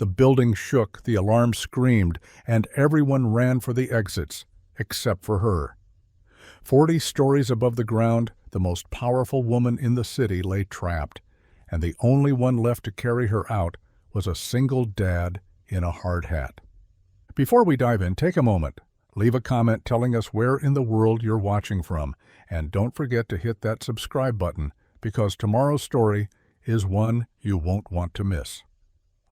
The building shook, the alarm screamed, and everyone ran for the exits, except for her. 40 stories above the ground, the most powerful woman in the city lay trapped, and the only one left to carry her out was a single dad in a hard hat. Before we dive in, take a moment. Leave a comment telling us where in the world you're watching from, and don't forget to hit that subscribe button, because tomorrow's story is one you won't want to miss.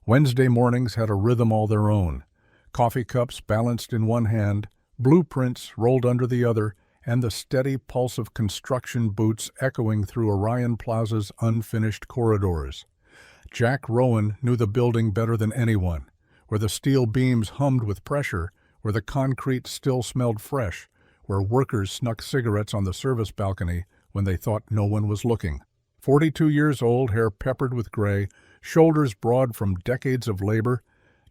Wednesday mornings had a rhythm all their own. Coffee cups balanced in one hand, blueprints rolled under the other, and the steady pulse of construction boots echoing through Orion Plaza's unfinished corridors. Jack Rowan knew the building better than anyone, where the steel beams hummed with pressure, where the concrete still smelled fresh, where workers snuck cigarettes on the service balcony when they thought no one was looking. 42 years old, hair peppered with gray, shoulders broad from decades of labor,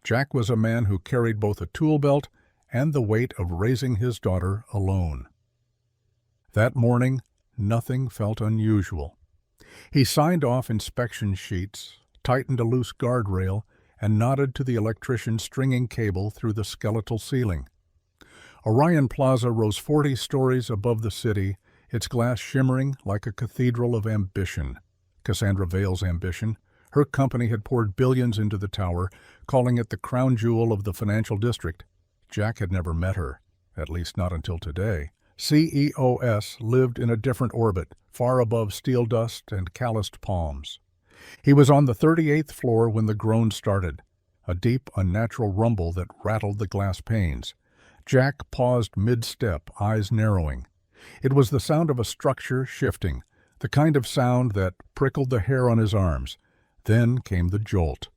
Jack was a man who carried both a tool belt and the weight of raising his daughter alone. That morning, nothing felt unusual. He signed off inspection sheets, tightened a loose guardrail, and nodded to the electrician stringing cable through the skeletal ceiling. Orion Plaza rose 40 stories above the city, its glass shimmering like a cathedral of ambition. Cassandra Vale's ambition. Her company had poured billions into the tower, calling it the crown jewel of the financial district. Jack had never met her, at least not until today. CEOS lived in a different orbit, far above steel dust and calloused palms. He was on the 38th floor when the groan started, a deep, unnatural rumble that rattled the glass panes. Jack paused mid-step, eyes narrowing. It was the sound of a structure shifting, the kind of sound that prickled the hair on his arms. Then came the jolt.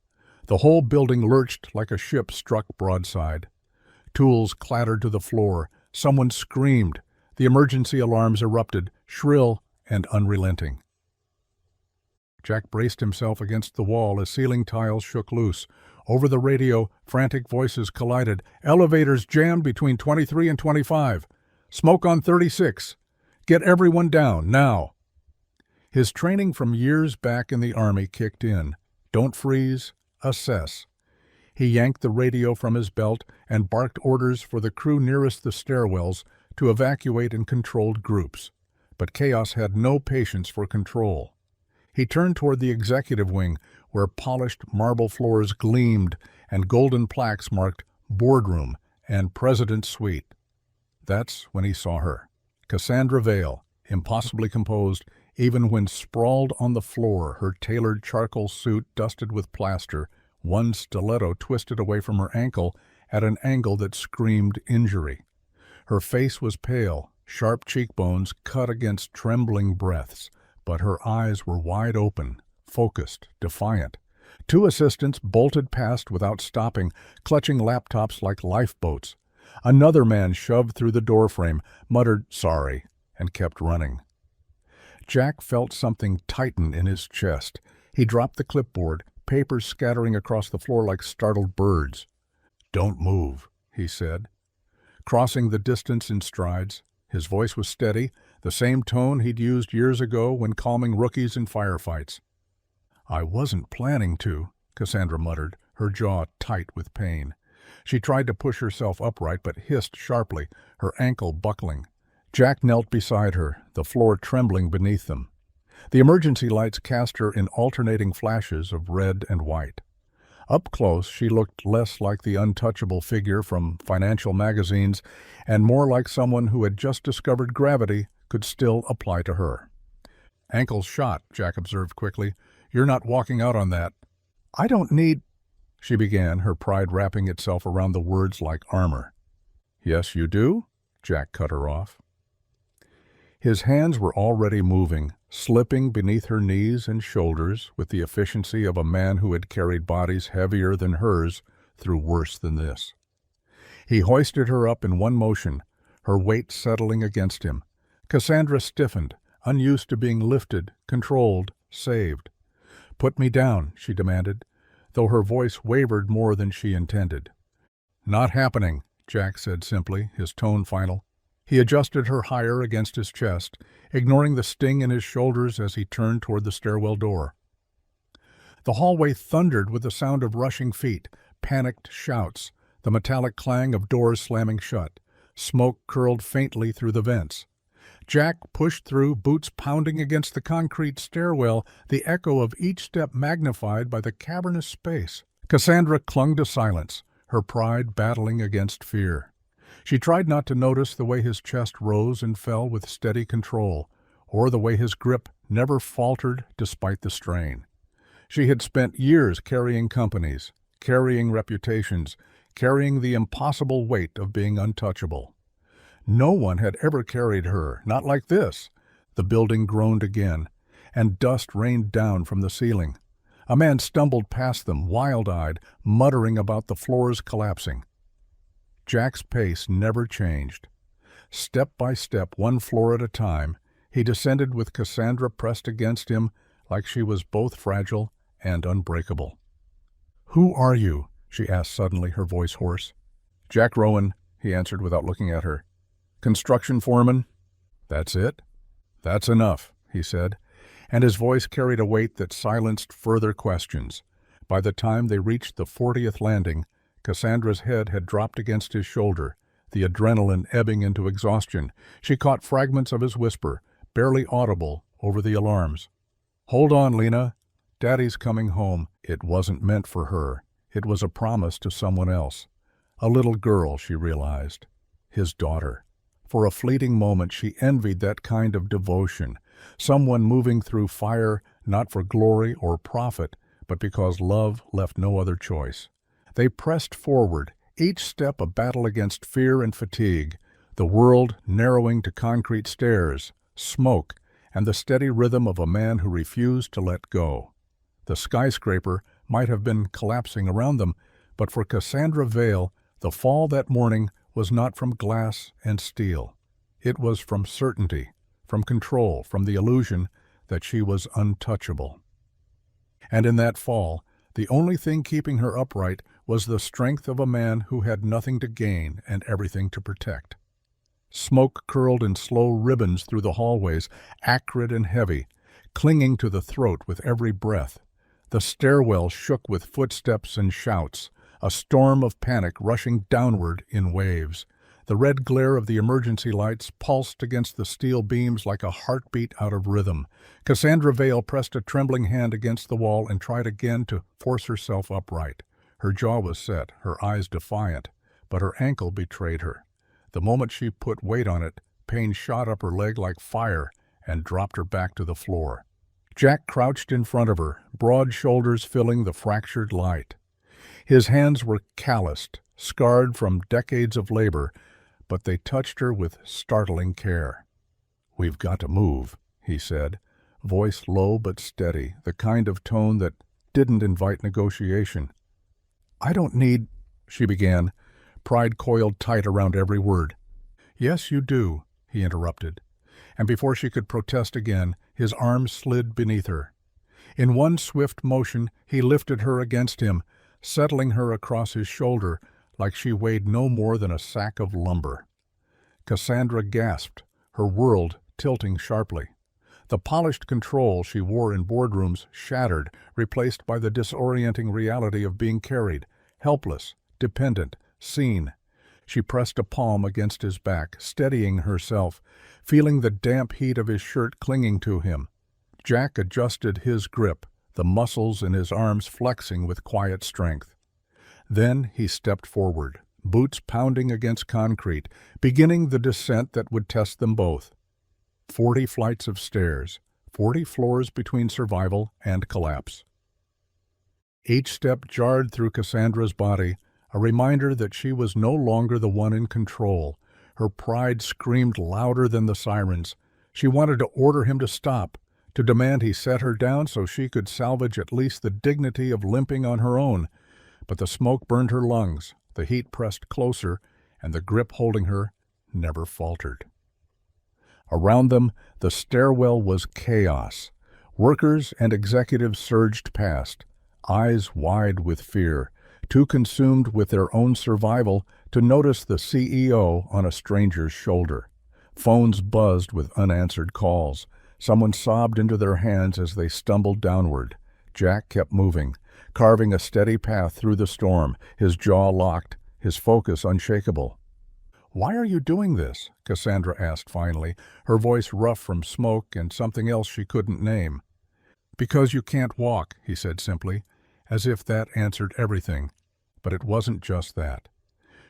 The whole building lurched like a ship struck broadside. Tools clattered to the floor. Someone screamed. The emergency alarms erupted, shrill and unrelenting. Jack braced himself against the wall as ceiling tiles shook loose. Over the radio, frantic voices collided. Elevators jammed between 23 and 25. Smoke on 36. Get everyone down, now. His training from years back in the Army kicked in. Don't freeze, assess. He yanked the radio from his belt and barked orders for the crew nearest the stairwells to evacuate in controlled groups. But chaos had no patience for control. He turned toward the executive wing, where polished marble floors gleamed and golden plaques marked Boardroom and President's Suite. That's when he saw her. Cassandra Vale, impossibly composed, even when sprawled on the floor, her tailored charcoal suit dusted with plaster, one stiletto twisted away from her ankle at an angle that screamed injury. Her face was pale, sharp cheekbones cut against trembling breaths, but her eyes were wide open, focused, defiant. 2 assistants bolted past without stopping, clutching laptops like lifeboats. Another man shoved through the doorframe, muttered "sorry," and kept running. Jack felt something tighten in his chest. He dropped the clipboard, papers scattering across the floor like startled birds. "Don't move," he said, crossing the distance in strides. His voice was steady, the same tone he'd used years ago when calming rookies in firefights. "I wasn't planning to," Cassandra muttered, her jaw tight with pain. She tried to push herself upright but hissed sharply, her ankle buckling. Jack knelt beside her, the floor trembling beneath them. The emergency lights cast her in alternating flashes of red and white. Up close, she looked less like the untouchable figure from financial magazines and more like someone who had just discovered gravity could still apply to her. "Ankle's shot," Jack observed quickly. "You're not walking out on that." "I don't need—" she began, her pride wrapping itself around the words like armor. "Yes, you do?" Jack cut her off. His hands were already moving, slipping beneath her knees and shoulders with the efficiency of a man who had carried bodies heavier than hers through worse than this. He hoisted her up in one motion, her weight settling against him. Cassandra stiffened, unused to being lifted, controlled, saved. "Put me down," she demanded, though her voice wavered more than she intended. "Not happening," Jack said simply, his tone final. He adjusted her higher against his chest, ignoring the sting in his shoulders as he turned toward the stairwell door. The hallway thundered with the sound of rushing feet, panicked shouts, the metallic clang of doors slamming shut. Smoke curled faintly through the vents. Jack pushed through, boots pounding against the concrete stairwell, the echo of each step magnified by the cavernous space. Cassandra clung to silence, her pride battling against fear. She tried not to notice the way his chest rose and fell with steady control, or the way his grip never faltered despite the strain. She had spent years carrying companies, carrying reputations, carrying the impossible weight of being untouchable. No one had ever carried her, not like this. The building groaned again, and dust rained down from the ceiling. A man stumbled past them, wild-eyed, muttering about the floors collapsing. Jack's pace never changed. Step by step, one floor at a time, he descended with Cassandra pressed against him like she was both fragile and unbreakable. "Who are you?" she asked suddenly, her voice hoarse. "Jack Rowan," he answered without looking at her. "Construction foreman?" "That's it?" "That's enough," he said, and his voice carried a weight that silenced further questions. By the time they reached the 40th landing, Cassandra's head had dropped against his shoulder, the adrenaline ebbing into exhaustion. She caught fragments of his whisper, barely audible over the alarms. "Hold on, Lena. Daddy's coming home." It wasn't meant for her. It was a promise to someone else. A little girl, she realized. His daughter. For a fleeting moment she envied that kind of devotion, someone moving through fire not for glory or profit, but because love left no other choice. They pressed forward, each step a battle against fear and fatigue, the world narrowing to concrete stairs, smoke, and the steady rhythm of a man who refused to let go. The skyscraper might have been collapsing around them, but for Cassandra Vale, the fall that morning was not from glass and steel. It was from certainty, from control, from the illusion that she was untouchable. And in that fall, the only thing keeping her upright was the strength of a man who had nothing to gain and everything to protect. Smoke curled in slow ribbons through the hallways, acrid and heavy, clinging to the throat with every breath. The stairwell shook with footsteps and shouts, a storm of panic rushing downward in waves. The red glare of the emergency lights pulsed against the steel beams like a heartbeat out of rhythm. Cassandra Vale pressed a trembling hand against the wall and tried again to force herself upright. Her jaw was set, her eyes defiant, but her ankle betrayed her. The moment she put weight on it, pain shot up her leg like fire and dropped her back to the floor. Jack crouched in front of her, broad shoulders filling the fractured light. His hands were calloused, scarred from decades of labor, but they touched her with startling care. "We've got to move," he said, voice low but steady, the kind of tone that didn't invite negotiation. "I don't need—" she began, pride coiled tight around every word. "Yes, you do," he interrupted, and before she could protest again, his arms slid beneath her. In one swift motion, he lifted her against him, settling her across his shoulder like she weighed no more than a sack of lumber. Cassandra gasped, her world tilting sharply. The polished control she wore in boardrooms shattered, replaced by the disorienting reality of being carried, helpless, dependent, seen. She pressed a palm against his back, steadying herself, feeling the damp heat of his shirt clinging to him. Jack adjusted his grip, the muscles in his arms flexing with quiet strength. Then he stepped forward, boots pounding against concrete, beginning the descent that would test them both. 40 flights of stairs, 40 floors between survival and collapse. Each step jarred through Cassandra's body, a reminder that she was no longer the one in control. Her pride screamed louder than the sirens. She wanted to order him to stop, to demand he set her down so she could salvage at least the dignity of limping on her own. But the smoke burned her lungs, the heat pressed closer, and the grip holding her never faltered. Around them, the stairwell was chaos. Workers and executives surged past, eyes wide with fear, too consumed with their own survival to notice the CEO on a stranger's shoulder. Phones buzzed with unanswered calls. Someone sobbed into their hands as they stumbled downward. Jack kept moving, carving a steady path through the storm, his jaw locked, his focus unshakable. "Why are you doing this?" Cassandra asked finally, her voice rough from smoke and something else she couldn't name. "Because you can't walk," he said simply, as if that answered everything. But it wasn't just that.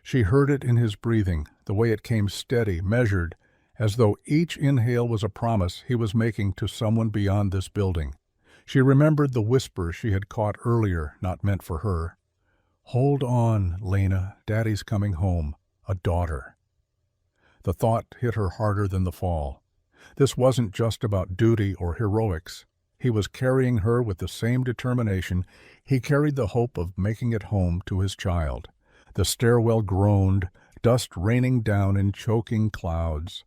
She heard it in his breathing, the way it came steady, measured, as though each inhale was a promise he was making to someone beyond this building. She remembered the whisper she had caught earlier, not meant for her. "Hold on, Lena, Daddy's coming home. A daughter." The thought hit her harder than the fall. This wasn't just about duty or heroics. He was carrying her with the same determination he carried the hope of making it home to his child. The stairwell groaned, dust raining down in choking clouds.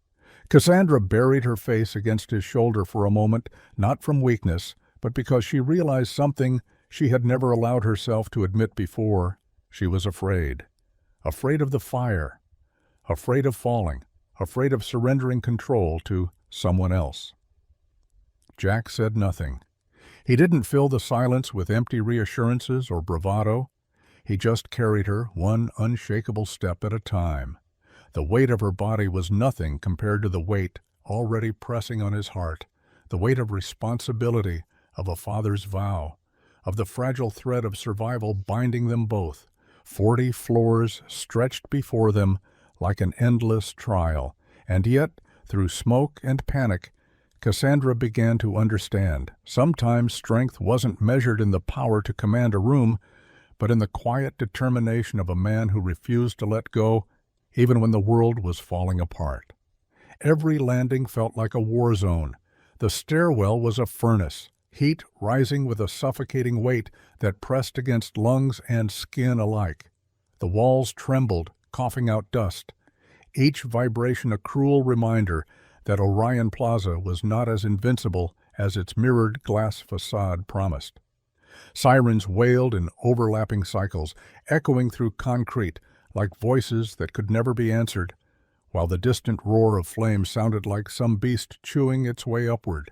Cassandra buried her face against his shoulder for a moment, not from weakness, but because she realized something she had never allowed herself to admit before. She was afraid. Afraid of the fire. Afraid of falling. Afraid of surrendering control to someone else. Jack said nothing. He didn't fill the silence with empty reassurances or bravado. He just carried her one unshakable step at a time. The weight of her body was nothing compared to the weight already pressing on his heart, the weight of responsibility, of a father's vow, of the fragile thread of survival binding them both. 40 floors stretched before them like an endless trial, and yet, through smoke and panic, Cassandra began to understand. Sometimes strength wasn't measured in the power to command a room, but in the quiet determination of a man who refused to let go, even when the world was falling apart. Every landing felt like a war zone. The stairwell was a furnace, heat rising with a suffocating weight that pressed against lungs and skin alike. The walls trembled, coughing out dust, each vibration a cruel reminder that Orion Plaza was not as invincible as its mirrored glass facade promised. Sirens wailed in overlapping cycles, echoing through concrete like voices that could never be answered, while the distant roar of flames sounded like some beast chewing its way upward.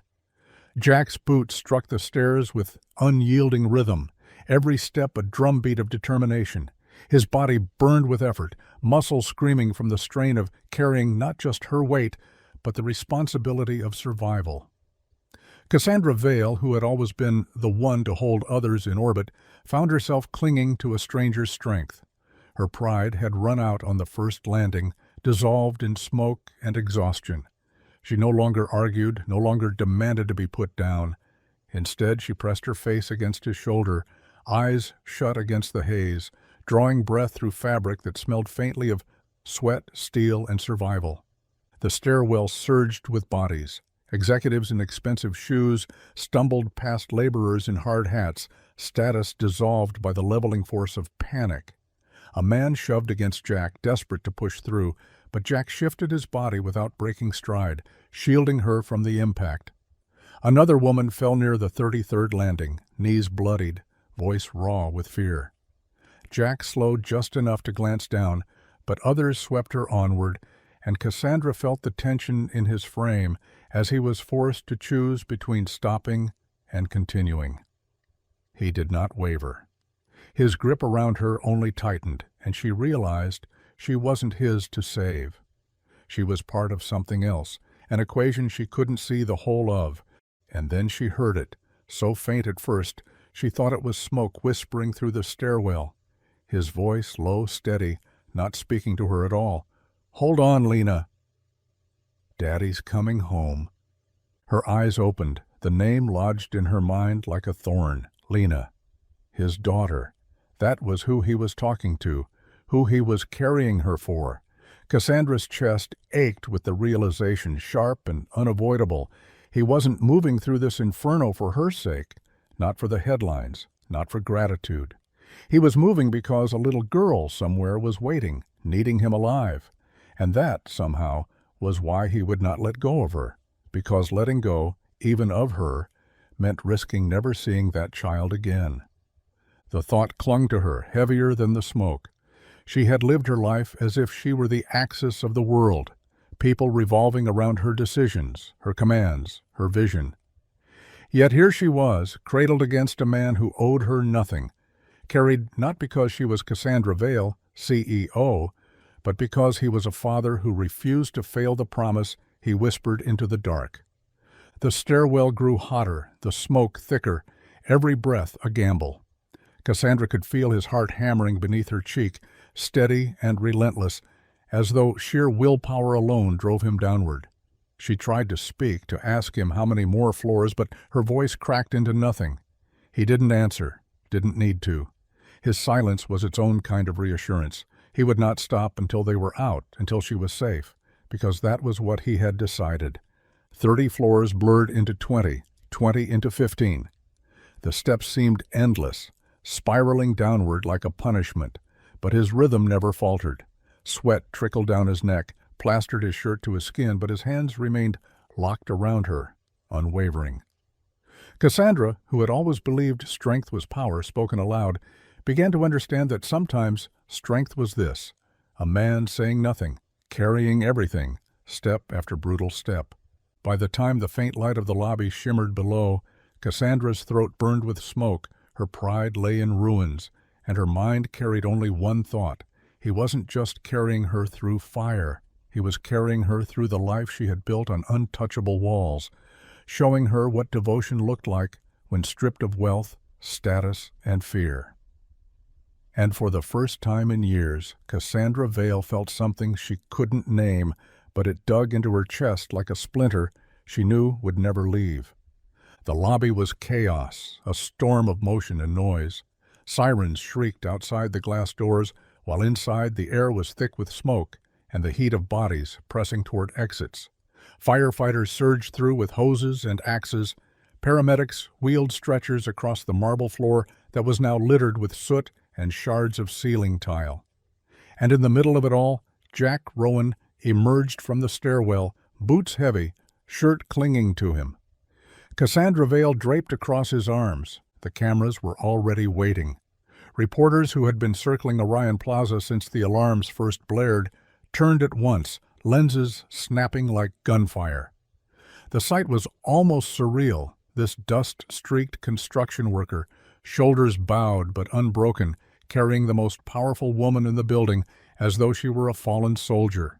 Jack's boots struck the stairs with unyielding rhythm, every step a drumbeat of determination. His body burned with effort, muscles screaming from the strain of carrying not just her weight, but the responsibility of survival. Cassandra Vale, who had always been the one to hold others in orbit, found herself clinging to a stranger's strength. Her pride had run out on the first landing, dissolved in smoke and exhaustion. She no longer argued, no longer demanded to be put down. Instead, she pressed her face against his shoulder, eyes shut against the haze, drawing breath through fabric that smelled faintly of sweat, steel, and survival. The stairwell surged with bodies. Executives in expensive shoes stumbled past laborers in hard hats, status dissolved by the leveling force of panic. A man shoved against Jack, desperate to push through, but Jack shifted his body without breaking stride, shielding her from the impact. Another woman fell near the 33rd landing, knees bloodied, voice raw with fear. Jack slowed just enough to glance down, but others swept her onward, and Cassandra felt the tension in his frame as he was forced to choose between stopping and continuing. He did not waver. His grip around her only tightened, and she realized she wasn't his to save. She was part of something else, an equation she couldn't see the whole of, and then she heard it, so faint at first she thought it was smoke whispering through the stairwell. His voice low, steady, not speaking to her at all. "Hold on, Lena." Daddy's coming home. Her eyes opened, the name lodged in her mind like a thorn. Lena. His daughter. That was who he was talking to, who he was carrying her for. Cassandra's chest ached with the realization, sharp and unavoidable. He wasn't moving through this inferno for her sake, not for the headlines, not for gratitude. He was moving because a little girl somewhere was waiting, needing him alive. And that, somehow, was why he would not let go of her, because letting go, even of her, meant risking never seeing that child again. The thought clung to her, heavier than the smoke. She had lived her life as if she were the axis of the world, people revolving around her decisions, her commands, her vision. Yet here she was, cradled against a man who owed her nothing, carried not because she was Cassandra Vale, CEO, but because he was a father who refused to fail the promise he whispered into the dark. The stairwell grew hotter, the smoke thicker, every breath a gamble. Cassandra could feel his heart hammering beneath her cheek, steady and relentless, as though sheer willpower alone drove him downward. She tried to speak, to ask him how many more floors, but her voice cracked into nothing. He didn't answer, didn't need to. His silence was its own kind of reassurance. He would not stop until they were out, until she was safe, because that was what he had decided. 30 floors blurred into 20, 20 into 15. The steps seemed endless, spiraling downward like a punishment, but his rhythm never faltered. Sweat trickled down his neck, plastered his shirt to his skin, but his hands remained locked around her, unwavering. Cassandra, who had always believed strength was power spoken aloud, began to understand that sometimes strength was this: a man saying nothing, carrying everything, step after brutal step. By the time the faint light of the lobby shimmered below, Cassandra's throat burned with smoke, her pride lay in ruins, and her mind carried only one thought. He wasn't just carrying her through fire. He was carrying her through the life she had built on untouchable walls, showing her what devotion looked like when stripped of wealth, status, and fear. And for the first time in years, Cassandra Vale felt something she couldn't name, but it dug into her chest like a splinter she knew would never leave. The lobby was chaos, a storm of motion and noise. Sirens shrieked outside the glass doors, while inside the air was thick with smoke and the heat of bodies pressing toward exits. Firefighters surged through with hoses and axes. Paramedics wheeled stretchers across the marble floor that was now littered with soot and shards of ceiling tile. And in the middle of it all, Jack Rowan emerged from the stairwell, boots heavy, shirt clinging to him. Cassandra Vale draped across his arms. The cameras were already waiting. Reporters who had been circling Orion Plaza since the alarms first blared turned at once, lenses snapping like gunfire. The sight was almost surreal, this dust-streaked construction worker, shoulders bowed but unbroken, carrying the most powerful woman in the building as though she were a fallen soldier.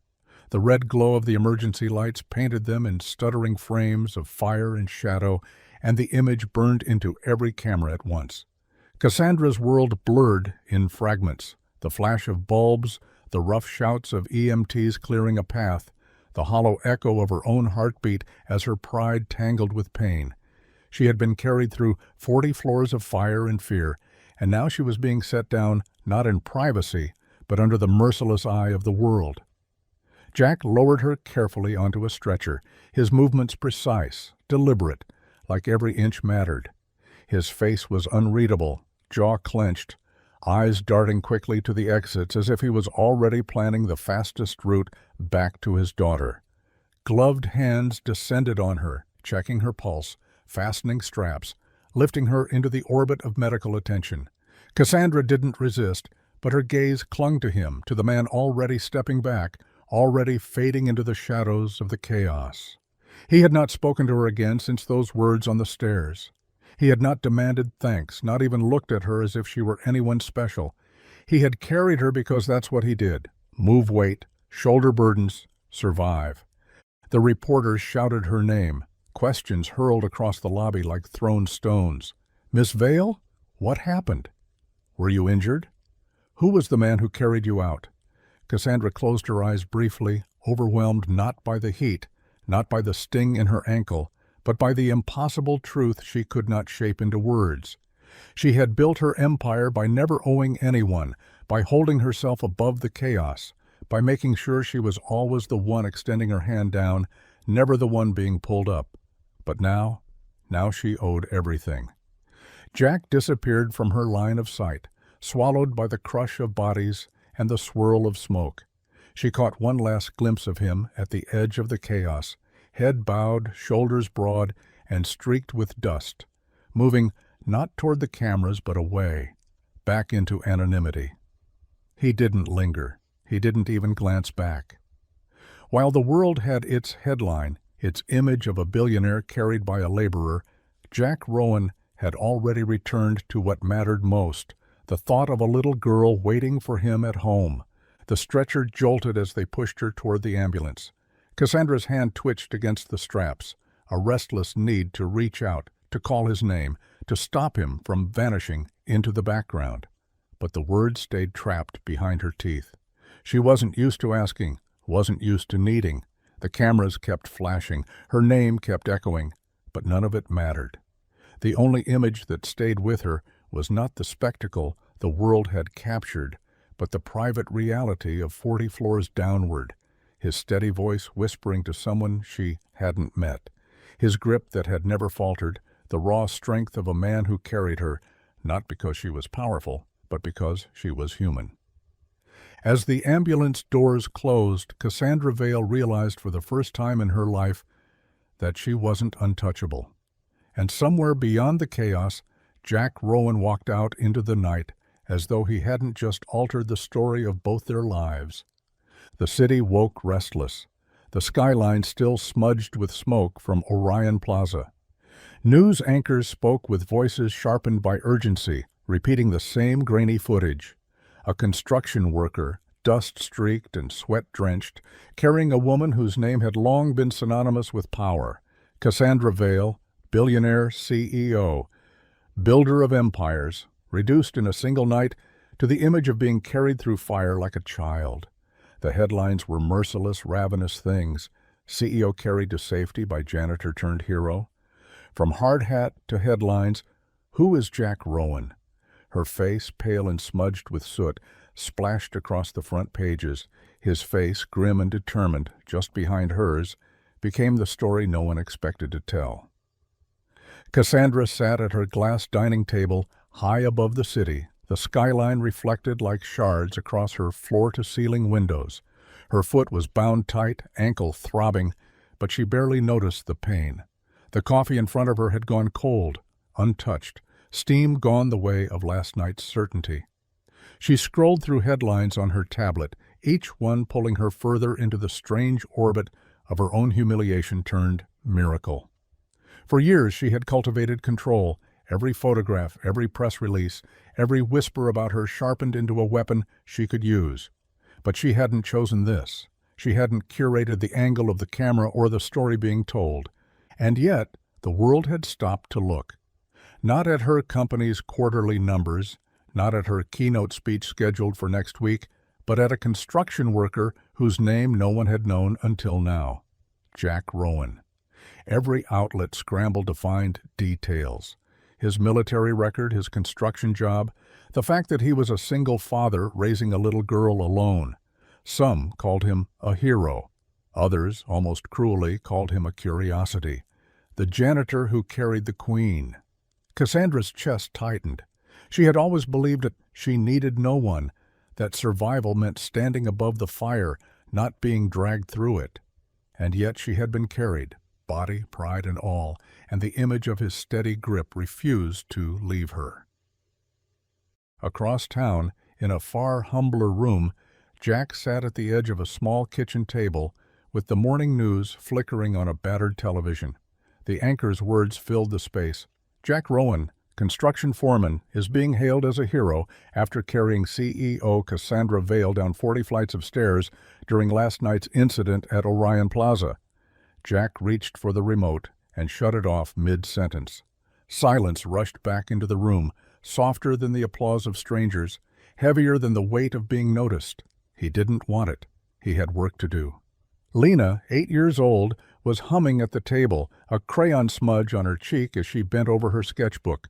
The red glow of the emergency lights painted them in stuttering frames of fire and shadow, and the image burned into every camera at once. Cassandra's world blurred in fragments, the flash of bulbs, the rough shouts of EMTs clearing a path, the hollow echo of her own heartbeat as her pride tangled with pain. She had been carried through 40 floors of fire and fear, and now she was being set down not in privacy, but under the merciless eye of the world. Jack lowered her carefully onto a stretcher, his movements precise, deliberate, like every inch mattered. His face was unreadable, jaw clenched, eyes darting quickly to the exits as if he was already planning the fastest route back to his daughter. Gloved hands descended on her, checking her pulse, fastening straps, lifting her into the orbit of medical attention. Cassandra didn't resist, but her gaze clung to him, to the man already stepping back, already fading into the shadows of the chaos. He had not spoken to her again since those words on the stairs. He had not demanded thanks, not even looked at her as if she were anyone special. He had carried her because that's what he did: move weight, shoulder burdens, survive. The reporters shouted her name. Questions hurled across the lobby like thrown stones. "Miss Vale? What happened? Were you injured? Who was the man who carried you out?" Cassandra closed her eyes briefly, overwhelmed not by the heat, not by the sting in her ankle, but by the impossible truth she could not shape into words. She had built her empire by never owing anyone, by holding herself above the chaos, by making sure she was always the one extending her hand down, never the one being pulled up. But now she owed everything. Jack disappeared from her line of sight, swallowed by the crush of bodies and the swirl of smoke. She caught one last glimpse of him at the edge of the chaos, head bowed, shoulders broad, and streaked with dust, moving not toward the cameras but away, back into anonymity. He didn't linger. He didn't even glance back. While the world had its headline, its image of a billionaire carried by a laborer, Jack Rowan had already returned to what mattered most, the thought of a little girl waiting for him at home. The stretcher jolted as they pushed her toward the ambulance. Cassandra's hand twitched against the straps, a restless need to reach out, to call his name, to stop him from vanishing into the background. But the words stayed trapped behind her teeth. She wasn't used to asking, wasn't used to needing. The cameras kept flashing, her name kept echoing, but none of it mattered. The only image that stayed with her was not the spectacle the world had captured, but the private reality of 40 floors downward, his steady voice whispering to someone she hadn't met, his grip that had never faltered, the raw strength of a man who carried her, not because she was powerful, but because she was human. As the ambulance doors closed, Cassandra Vale realized for the first time in her life that she wasn't untouchable. And somewhere beyond the chaos, Jack Rowan walked out into the night as though he hadn't just altered the story of both their lives. The city woke restless, the skyline still smudged with smoke from Orion Plaza. News anchors spoke with voices sharpened by urgency, repeating the same grainy footage. A construction worker, dust-streaked and sweat-drenched, carrying a woman whose name had long been synonymous with power. Cassandra Vale, billionaire CEO, builder of empires, reduced in a single night to the image of being carried through fire like a child. The headlines were merciless, ravenous things. CEO carried to safety by janitor turned hero. From hard hat to headlines, "Who is Jack Rowan?" Her face, pale and smudged with soot, splashed across the front pages. His face, grim and determined, just behind hers, became the story no one expected to tell. Cassandra sat at her glass dining table, high above the city, the skyline reflected like shards across her floor-to-ceiling windows. Her foot was bound tight, ankle throbbing, but she barely noticed the pain. The coffee in front of her had gone cold, untouched, steam gone the way of last night's certainty. She scrolled through headlines on her tablet, each one pulling her further into the strange orbit of her own humiliation turned miracle. For years she had cultivated control. Every photograph, every press release, every whisper about her sharpened into a weapon she could use. But she hadn't chosen this. She hadn't curated the angle of the camera or the story being told. And yet, the world had stopped to look. Not at her company's quarterly numbers, not at her keynote speech scheduled for next week, but at a construction worker whose name no one had known until now. Jack Rowan. Every outlet scrambled to find details. His military record, his construction job, the fact that he was a single father raising a little girl alone. Some called him a hero. Others, almost cruelly, called him a curiosity. The janitor who carried the queen. Cassandra's chest tightened. She had always believed that she needed no one, that survival meant standing above the fire, not being dragged through it. And yet she had been carried, body, pride, and all, and the image of his steady grip refused to leave her. Across town, in a far humbler room, Jack sat at the edge of a small kitchen table with the morning news flickering on a battered television. The anchor's words filled the space. Jack Rowan, construction foreman, is being hailed as a hero after carrying CEO Cassandra Vale down 40 flights of stairs during last night's incident at Orion Plaza. Jack reached for the remote and shut it off mid-sentence. Silence rushed back into the room, softer than the applause of strangers, heavier than the weight of being noticed. He didn't want it. He had work to do. Lena, 8 years old, was humming at the table, a crayon smudge on her cheek as she bent over her sketchbook.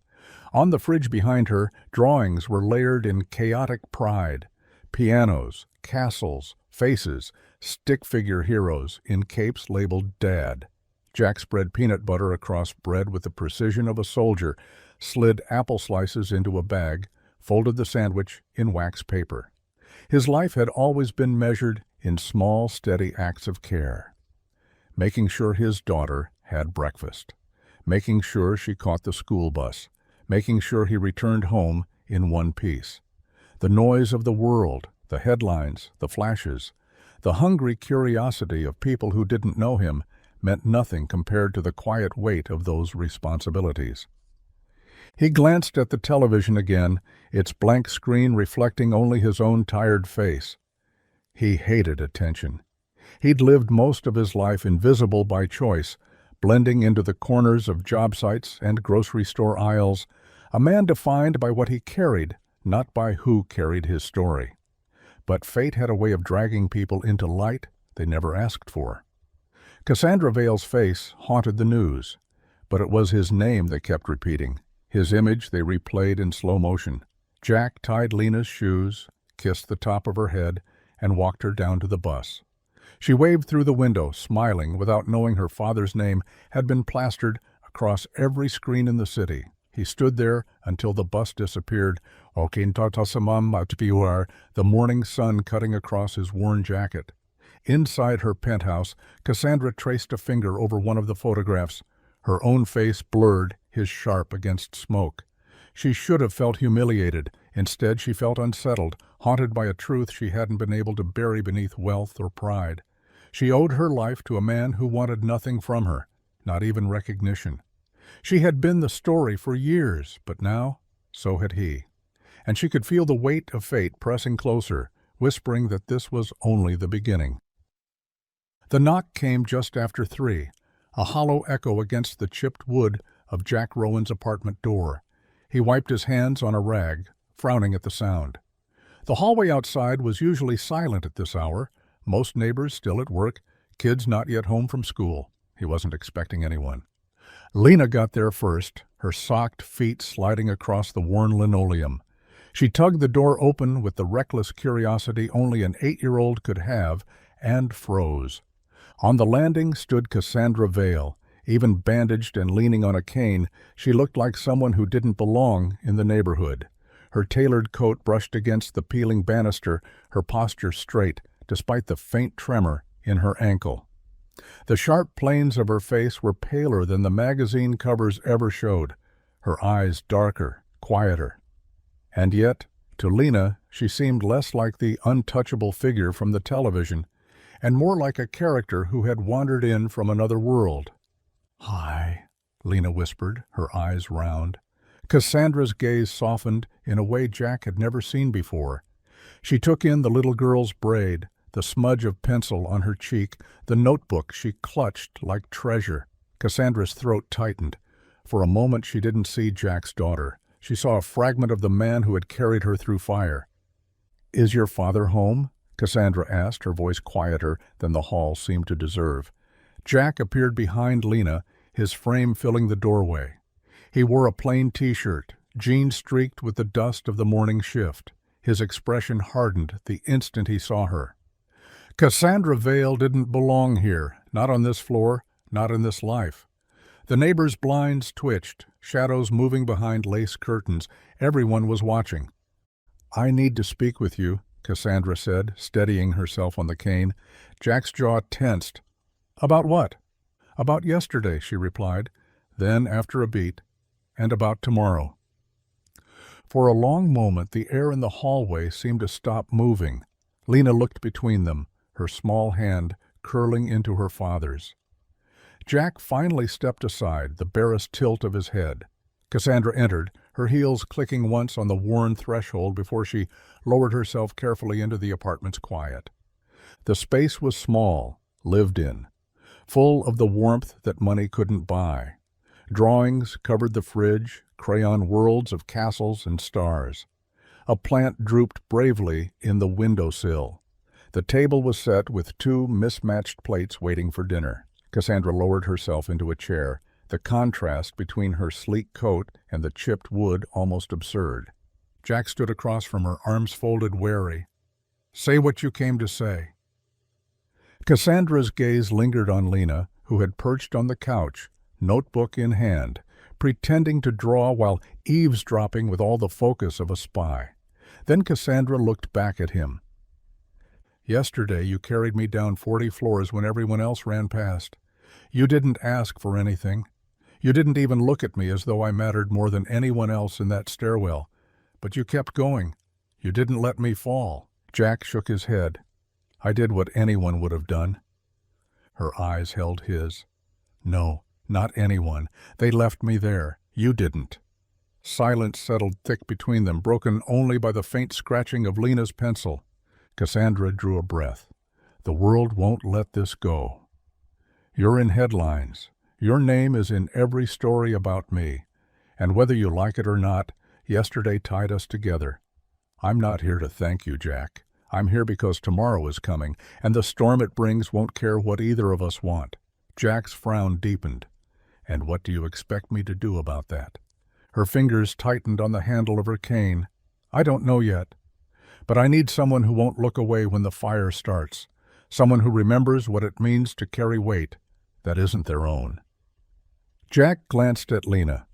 On the fridge behind her, drawings were layered in chaotic pride. Pianos, castles, faces, stick-figure heroes in capes labeled Dad. Jack spread peanut butter across bread with the precision of a soldier, slid apple slices into a bag, folded the sandwich in wax paper. His life had always been measured in small, steady acts of care. Making sure his daughter had breakfast. Making sure she caught the school bus. Making sure he returned home in one piece. The noise of the world, the headlines, the flashes, the hungry curiosity of people who didn't know him meant nothing compared to the quiet weight of those responsibilities. He glanced at the television again, its blank screen reflecting only his own tired face. He hated attention. He'd lived most of his life invisible by choice, blending into the corners of job sites and grocery store aisles, a man defined by what he carried, not by who carried his story. But fate had a way of dragging people into light they never asked for. Cassandra Vale's face haunted the news, but it was his name they kept repeating. His image they replayed in slow motion. Jack tied Lena's shoes, kissed the top of her head, and walked her down to the bus. She waved through the window, smiling, without knowing her father's name had been plastered across every screen in the city. He stood there until the bus disappeared, the morning sun cutting across his worn jacket. Inside her penthouse, Cassandra traced a finger over one of the photographs, her own face blurred, his sharp against smoke. She should have felt humiliated. Instead, she felt unsettled, haunted by a truth she hadn't been able to bury beneath wealth or pride. She owed her life to a man who wanted nothing from her, not even recognition. She had been the story for years, but now, so had he. And she could feel the weight of fate pressing closer, whispering that this was only the beginning. The knock came just after 3, a hollow echo against the chipped wood of Jack Rowan's apartment door. He wiped his hands on a rag, frowning at the sound. The hallway outside was usually silent at this hour, most neighbors still at work, kids not yet home from school. He wasn't expecting anyone. Lena got there first, her socked feet sliding across the worn linoleum. She tugged the door open with the reckless curiosity only an 8-year-old could have, and froze. On the landing stood Cassandra Vale. Even bandaged and leaning on a cane, she looked like someone who didn't belong in the neighborhood. Her tailored coat brushed against the peeling banister, her posture straight, despite the faint tremor in her ankle. The sharp planes of her face were paler than the magazine covers ever showed, her eyes darker, quieter. And yet, to Lena, she seemed less like the untouchable figure from the television, and more like a character who had wandered in from another world. "Hi," Lena whispered, her eyes round. Cassandra's gaze softened in a way Jack had never seen before. She took in the little girl's braid, the smudge of pencil on her cheek, the notebook she clutched like treasure. Cassandra's throat tightened. For a moment she didn't see Jack's daughter. She saw a fragment of the man who had carried her through fire. "Is your father home?" Cassandra asked, her voice quieter than the hall seemed to deserve. Jack appeared behind Lena, his frame filling the doorway. He wore a plain T-shirt, jeans streaked with the dust of the morning shift. His expression hardened the instant he saw her. Cassandra Vale didn't belong here, not on this floor, not in this life. The neighbors' blinds twitched, shadows moving behind lace curtains. Everyone was watching. "I need to speak with you," Cassandra said, steadying herself on the cane. Jack's jaw tensed. "About what?" "About yesterday," she replied. Then, after a beat, "And about tomorrow." For a long moment the air in the hallway seemed to stop moving. Lena looked between them, her small hand curling into her father's. Jack finally stepped aside, the barest tilt of his head. Cassandra entered, her heels clicking once on the worn threshold before she lowered herself carefully into the apartment's quiet. The space was small, lived in, full of the warmth that money couldn't buy. Drawings covered the fridge, crayon worlds of castles and stars. A plant drooped bravely in the windowsill. The table was set with 2 mismatched plates waiting for dinner. Cassandra lowered herself into a chair, the contrast between her sleek coat and the chipped wood almost absurd. Jack stood across from her, arms folded, wary. "Say what you came to say." Cassandra's gaze lingered on Lena, who had perched on the couch, notebook in hand, pretending to draw while eavesdropping with all the focus of a spy. Then Cassandra looked back at him. "Yesterday you carried me down 40 floors when everyone else ran past. You didn't ask for anything. You didn't even look at me as though I mattered more than anyone else in that stairwell. But you kept going. You didn't let me fall." Jack shook his head. "I did what anyone would have done." Her eyes held his. No, not anyone. They left me there. You didn't. Silence settled thick between them, broken only by the faint scratching of Lena's pencil. Cassandra drew a breath. The world won't let this go. You're in headlines. Your name is in every story about me. And whether you like it or not, yesterday tied us together. I'm not here to thank you, Jack. I'm here because tomorrow is coming, and the storm it brings won't care what either of us want. Jack's frown deepened. And what do you expect me to do about that? Her fingers tightened on the handle of her cane. I don't know yet. But I need someone who won't look away when the fire starts. Someone who remembers what it means to carry weight that isn't their own. Jack glanced at Lena.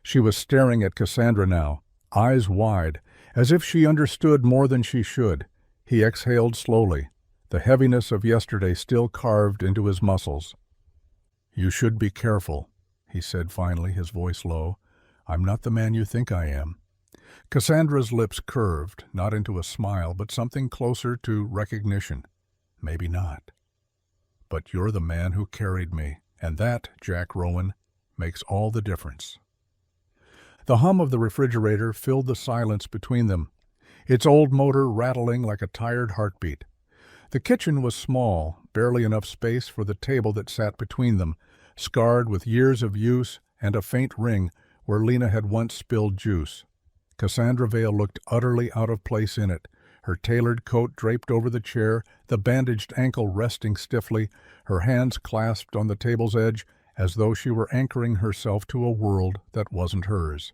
She was staring at Cassandra now, eyes wide, as if she understood more than she should. He exhaled slowly, the heaviness of yesterday still carved into his muscles. You should be careful, he said finally, his voice low. I'm not the man you think I am. Cassandra's lips curved, not into a smile, but something closer to recognition. Maybe not. But you're the man who carried me, and that, Jack Rowan, makes all the difference. The hum of the refrigerator filled the silence between them, its old motor rattling like a tired heartbeat. The kitchen was small, barely enough space for the table that sat between them, scarred with years of use and a faint ring where Lena had once spilled juice. Cassandra Vale looked utterly out of place in it, her tailored coat draped over the chair, the bandaged ankle resting stiffly, her hands clasped on the table's edge, as though she were anchoring herself to a world that wasn't hers.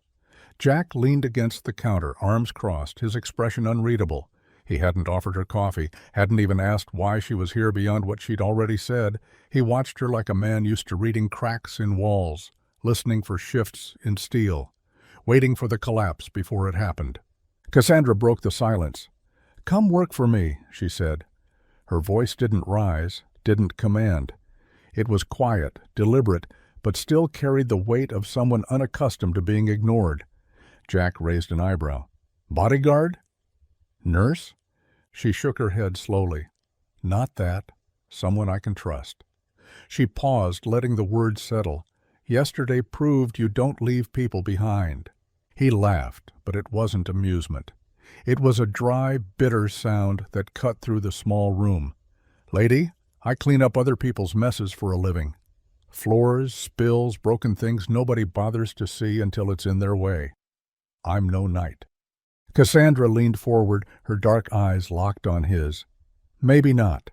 Jack leaned against the counter, arms crossed, his expression unreadable. He hadn't offered her coffee, hadn't even asked why she was here beyond what she'd already said. He watched her like a man used to reading cracks in walls, listening for shifts in steel, waiting for the collapse before it happened. Cassandra broke the silence. "Come work for me," she said. Her voice didn't rise, didn't command. It was quiet, deliberate, but still carried the weight of someone unaccustomed to being ignored. Jack raised an eyebrow. "Bodyguard? Nurse?" She shook her head slowly. "Not that. Someone I can trust." She paused, letting the words settle. "Yesterday proved you don't leave people behind." He laughed, but it wasn't amusement. It was a dry, bitter sound that cut through the small room. "Lady, I clean up other people's messes for a living. Floors, spills, broken things nobody bothers to see until it's in their way. I'm no knight." Cassandra leaned forward, her dark eyes locked on his. "Maybe not.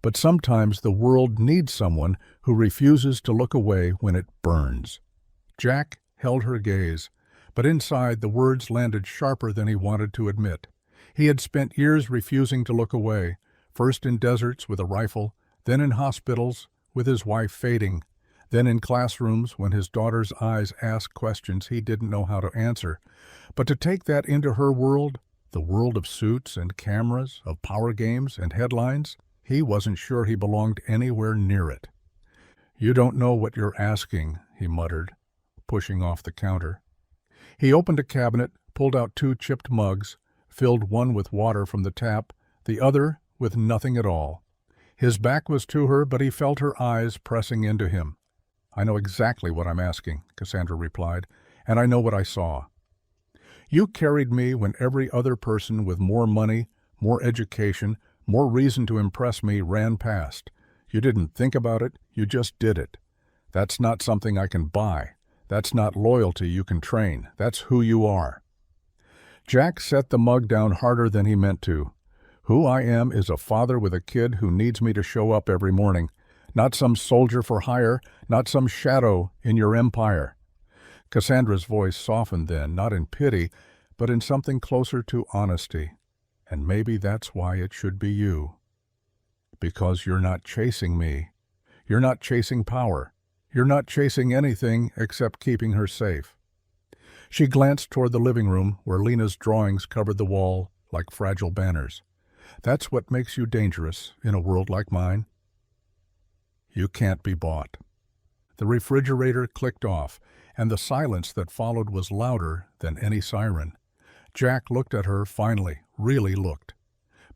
But sometimes the world needs someone who refuses to look away when it burns." Jack held her gaze, but inside the words landed sharper than he wanted to admit. He had spent years refusing to look away, first in deserts with a rifle, then in hospitals with his wife fading, then in classrooms when his daughter's eyes asked questions he didn't know how to answer. But to take that into her world, the world of suits and cameras, of power games and headlines, he wasn't sure he belonged anywhere near it. "You don't know what you're asking," he muttered, pushing off the counter. He opened a cabinet, pulled out 2 chipped mugs, filled one with water from the tap, the other with nothing at all. His back was to her, but he felt her eyes pressing into him. "I know exactly what I'm asking," Cassandra replied, "and I know what I saw. You carried me when every other person with more money, more education, more reason to impress me ran past. You didn't think about it, you just did it. That's not something I can buy. That's not loyalty you can train. That's who you are." Jack set the mug down harder than he meant to. "Who I am is a father with a kid who needs me to show up every morning. Not some soldier for hire, not some shadow in your empire." Cassandra's voice softened then, not in pity, but in something closer to honesty. "And maybe that's why it should be you. Because you're not chasing me. You're not chasing power. You're not chasing anything except keeping her safe." She glanced toward the living room, where Lena's drawings covered the wall like fragile banners. "That's what makes you dangerous in a world like mine. You can't be bought." The refrigerator clicked off, and the silence that followed was louder than any siren. Jack looked at her finally, really looked.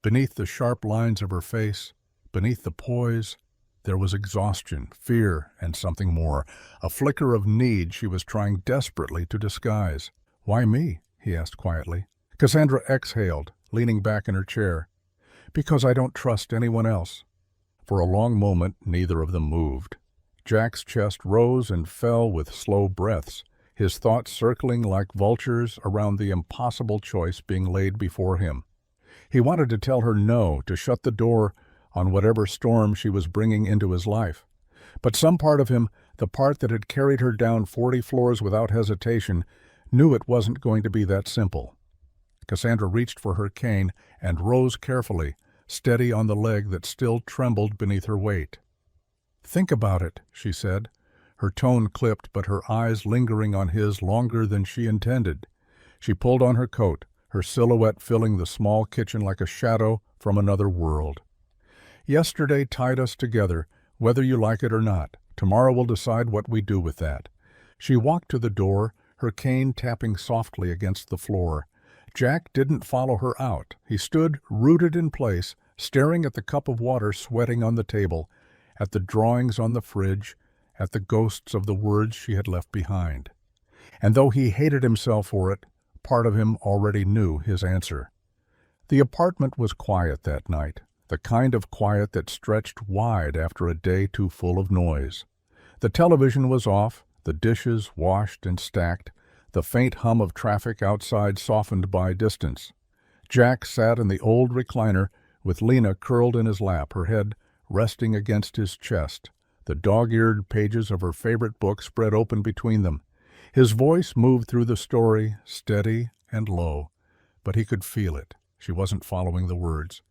Beneath the sharp lines of her face, beneath the poise, There was exhaustion, fear, and something more, a flicker of need she was trying desperately to disguise. "Why me?" he asked quietly. Cassandra exhaled, leaning back in her chair. "Because I don't trust anyone else." For a long moment, neither of them moved. Jack's chest rose and fell with slow breaths, his thoughts circling like vultures around the impossible choice being laid before him. He wanted to tell her no, to shut the door on whatever storm she was bringing into his life. But some part of him, the part that had carried her down 40 floors without hesitation, knew it wasn't going to be that simple. Cassandra reached for her cane and rose carefully, steady on the leg that still trembled beneath her weight. "Think about it," she said, her tone clipped but her eyes lingering on his longer than she intended. She pulled on her coat, her silhouette filling the small kitchen like a shadow from another world. "Yesterday tied us together, whether you like it or not. Tomorrow will decide what we do with that." She walked to the door, her cane tapping softly against the floor. Jack didn't follow her out. He stood rooted in place, staring at the cup of water sweating on the table, at the drawings on the fridge, at the ghosts of the words she had left behind. And though he hated himself for it, part of him already knew his answer. The apartment was quiet that night, the kind of quiet that stretched wide after a day too full of noise. The television was off, the dishes washed and stacked, the faint hum of traffic outside softened by distance. Jack sat in the old recliner with Lena curled in his lap, her head resting against his chest, the dog-eared pages of her favorite book spread open between them. His voice moved through the story, steady and low, but he could feel it. She wasn't following the words.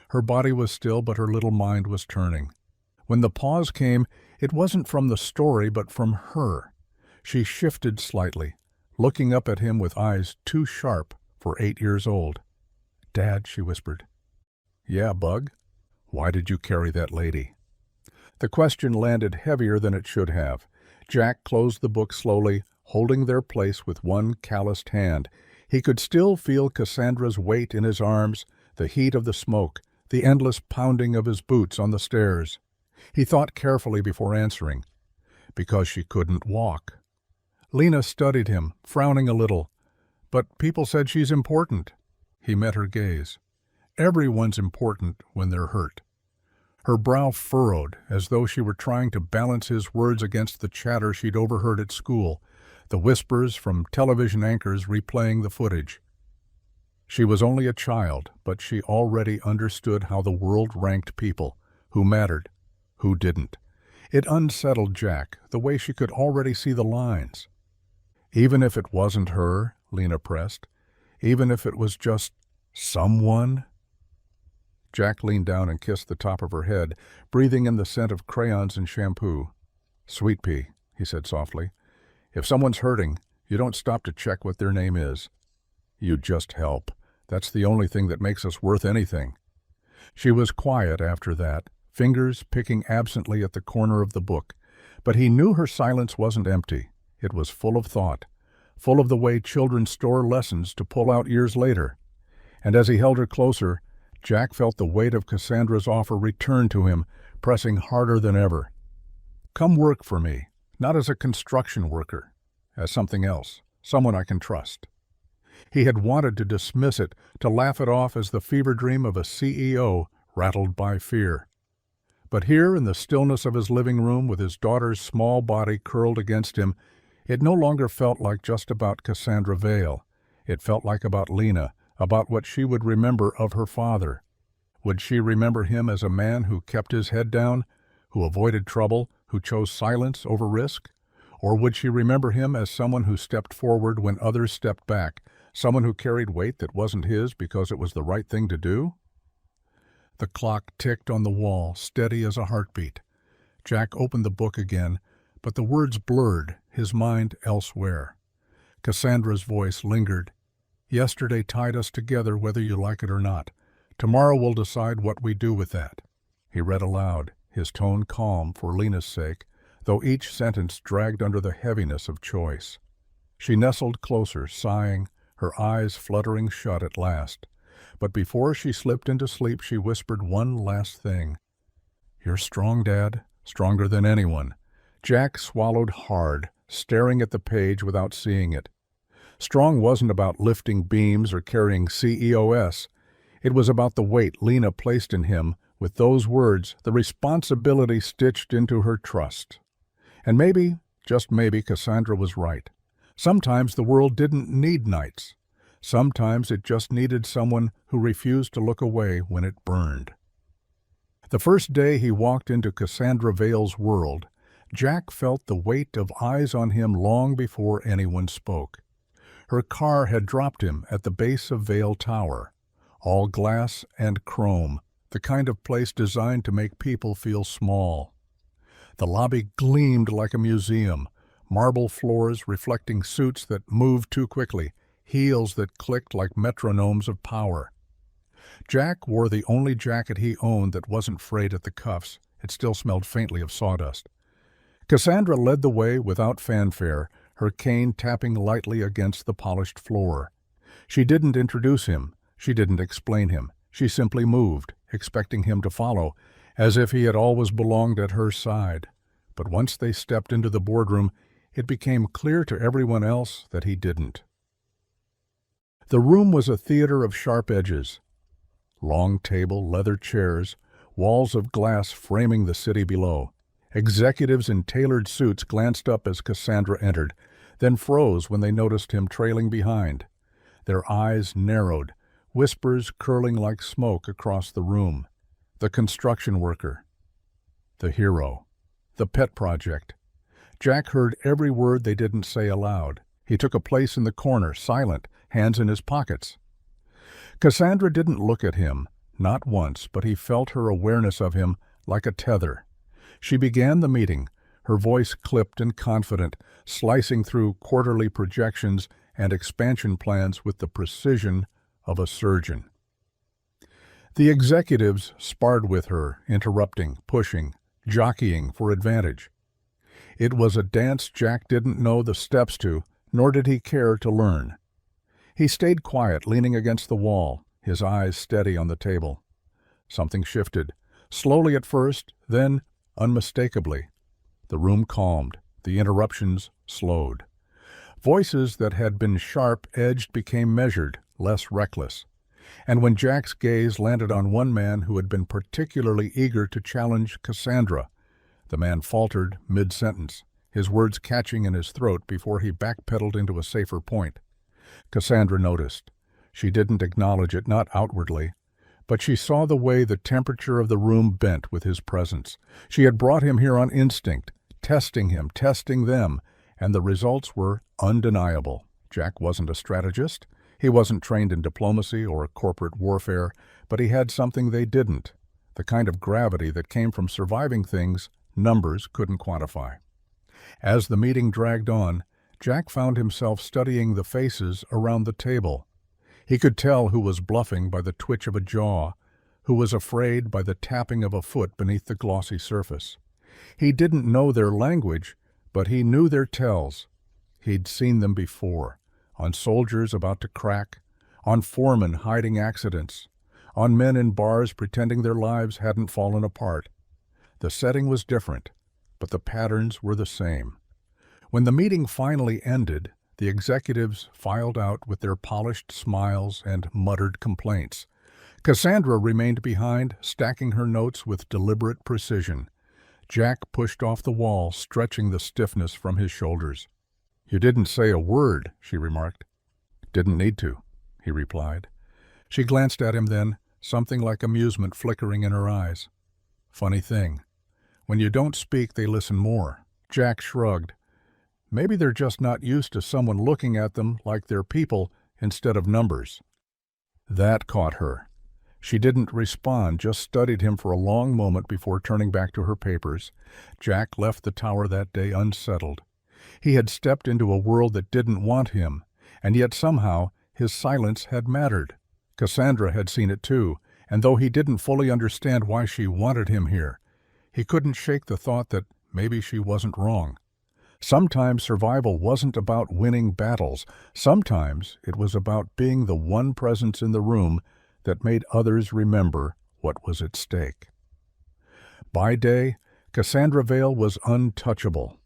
Her body was still, but her little mind was turning. When the pause came, it wasn't from the story, but from her. She shifted slightly, looking up at him with eyes too sharp for 8 years old. "Dad," she whispered. "Yeah, Bug? Why did you carry that lady?" The question landed heavier than it should have. Jack closed the book slowly, holding their place with one calloused hand. He could still feel Cassandra's weight in his arms, the heat of the smoke, the endless pounding of his boots on the stairs. He thought carefully before answering. Because she couldn't walk. Lena studied him, frowning a little. "But people said she's important." He met her gaze. "Everyone's important when they're hurt." Her brow furrowed, as though she were trying to balance his words against the chatter she'd overheard at school, the whispers from television anchors replaying the footage. She was only a child, but she already understood how the world ranked people, who mattered, who didn't. It unsettled Jack, the way she could already see the lines. "Even if it wasn't her," Lena pressed, "even if it was just someone?" Jack leaned down and kissed the top of her head, breathing in the scent of crayons and shampoo. "Sweet pea," he said softly. "If someone's hurting, you don't stop to check what their name is. You just help. That's the only thing that makes us worth anything." She was quiet after that, fingers picking absently at the corner of the book, but he knew her silence wasn't empty. It was full of thought, full of the way children store lessons to pull out years later. And as he held her closer, Jack felt the weight of Cassandra's offer return to him, pressing harder than ever. "Come work for me, not as a construction worker, as something else, someone I can trust." He had wanted to dismiss it, to laugh it off as the fever dream of a CEO rattled by fear. But here, in the stillness of his living room, with his daughter's small body curled against him, it no longer felt like just about Cassandra Vale. It felt like about Lena, about what she would remember of her father. Would she remember him as a man who kept his head down, who avoided trouble, who chose silence over risk? Or would she remember him as someone who stepped forward when others stepped back, someone who carried weight that wasn't his because it was the right thing to do? The clock ticked on the wall, steady as a heartbeat. Jack opened the book again, but the words blurred, his mind elsewhere. Cassandra's voice lingered. "Yesterday tied us together, whether you like it or not. Tomorrow we'll decide what we do with that." He read aloud, his tone calm for Lena's sake, though each sentence dragged under the heaviness of choice. She nestled closer, sighing, her eyes fluttering shut at last. But before she slipped into sleep, she whispered one last thing. "You're strong, Dad. stronger than anyone. Jack swallowed hard, staring at the page without seeing it. Strong wasn't about lifting beams or carrying CEOs. It was about the weight Lena placed in him with those words, the responsibility stitched into her trust. And maybe, just maybe, Cassandra was right. Sometimes the world didn't need knights. Sometimes it just needed someone who refused to look away when it burned. The first day he walked into Cassandra Vale's world, Jack felt the weight of eyes on him long before anyone spoke. Her car had dropped him at the base of Vale Tower, all glass and chrome, the kind of place designed to make people feel small. The lobby gleamed like a museum, marble floors reflecting suits that moved too quickly, heels that clicked like metronomes of power. Jack wore the only jacket he owned that wasn't frayed at the cuffs. It still smelled faintly of sawdust. Cassandra led the way without fanfare, her cane tapping lightly against the polished floor. She didn't introduce him. She didn't explain him. She simply moved, expecting him to follow, as if he had always belonged at her side. But once they stepped into the boardroom, it became clear to everyone else that he didn't. The room was a theater of sharp edges. Long table, leather chairs, walls of glass framing the city below. Executives in tailored suits glanced up as Cassandra entered, then froze when they noticed him trailing behind. Their eyes narrowed, whispers curling like smoke across the room. The construction worker. The hero. The pet project. Jack heard every word they didn't say aloud. He took a place in the corner, silent, hands in his pockets. Cassandra didn't look at him, not once, but he felt her awareness of him like a tether. She began the meeting, her voice clipped and confident, slicing through quarterly projections and expansion plans with the precision of a surgeon. The executives sparred with her, interrupting, pushing, jockeying for advantage. It was a dance Jack didn't know the steps to, nor did he care to learn. He stayed quiet, leaning against the wall, his eyes steady on the table. Something shifted, slowly at first, then unmistakably. The room calmed, the interruptions slowed. Voices that had been sharp-edged became measured, less reckless. And when Jack's gaze landed on one man who had been particularly eager to challenge Cassandra, the man faltered mid-sentence, his words catching in his throat before he backpedaled into a safer point. Cassandra noticed. She didn't acknowledge it, not outwardly, but she saw the way the temperature of the room bent with his presence. She had brought him here on instinct, testing him, testing them, and the results were undeniable. Jack wasn't a strategist. He wasn't trained in diplomacy or corporate warfare, but he had something they didn't, the kind of gravity that came from surviving things numbers couldn't quantify. As the meeting dragged on, Jack found himself studying the faces around the table. He could tell who was bluffing by the twitch of a jaw, who was afraid by the tapping of a foot beneath the glossy surface. He didn't know their language, but he knew their tells. He'd seen them before, on soldiers about to crack, on foremen hiding accidents, on men in bars pretending their lives hadn't fallen apart. The setting was different, but the patterns were the same. When the meeting finally ended, the executives filed out with their polished smiles and muttered complaints. Cassandra remained behind, stacking her notes with deliberate precision. Jack pushed off the wall, stretching the stiffness from his shoulders. "You didn't say a word," she remarked. "Didn't need to," he replied. She glanced at him then, something like amusement flickering in her eyes. "Funny thing. When you don't speak, they listen more." Jack shrugged. Maybe they're just not used to someone looking at them like they're people instead of numbers. That caught her. She didn't respond, just studied him for a long moment before turning back to her papers. Jack left the tower that day unsettled. He had stepped into a world that didn't want him, and yet somehow his silence had mattered. Cassandra had seen it too, and though he didn't fully understand why she wanted him here, he couldn't shake the thought that maybe she wasn't wrong. Sometimes survival wasn't about winning battles. Sometimes it was about being the one presence in the room that made others remember what was at stake. By day, Cassandra Vale was untouchable.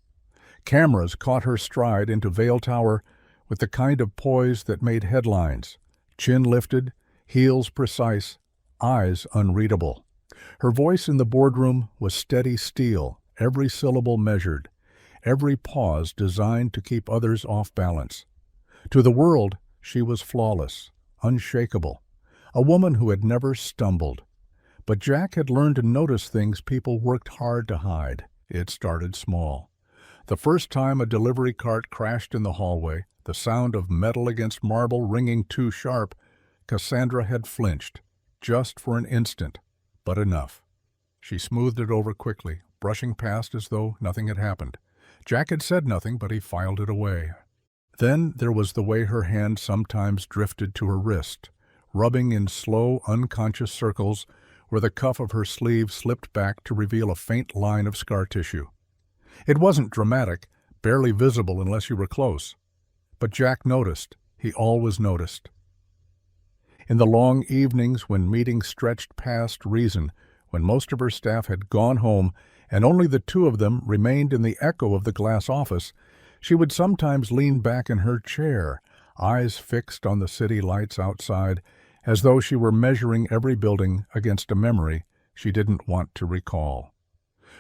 Cameras caught her stride into Vale Tower with the kind of poise that made headlines. Chin lifted, heels precise, eyes unreadable. Her voice in the boardroom was steady steel, every syllable measured, every pause designed to keep others off balance. To the world, she was flawless, unshakable, a woman who had never stumbled. But Jack had learned to notice things people worked hard to hide. It started small. The first time a delivery cart crashed in the hallway, the sound of metal against marble ringing too sharp, Cassandra had flinched, just for an instant, but enough. She smoothed it over quickly, brushing past as though nothing had happened. Jack had said nothing, but he filed it away. Then there was the way her hand sometimes drifted to her wrist, rubbing in slow, unconscious circles where the cuff of her sleeve slipped back to reveal a faint line of scar tissue. It wasn't dramatic, barely visible unless you were close. But Jack noticed. He always noticed. In the long evenings when meetings stretched past reason, when most of her staff had gone home and only the two of them remained in the echo of the glass office, she would sometimes lean back in her chair, eyes fixed on the city lights outside, as though she were measuring every building against a memory she didn't want to recall.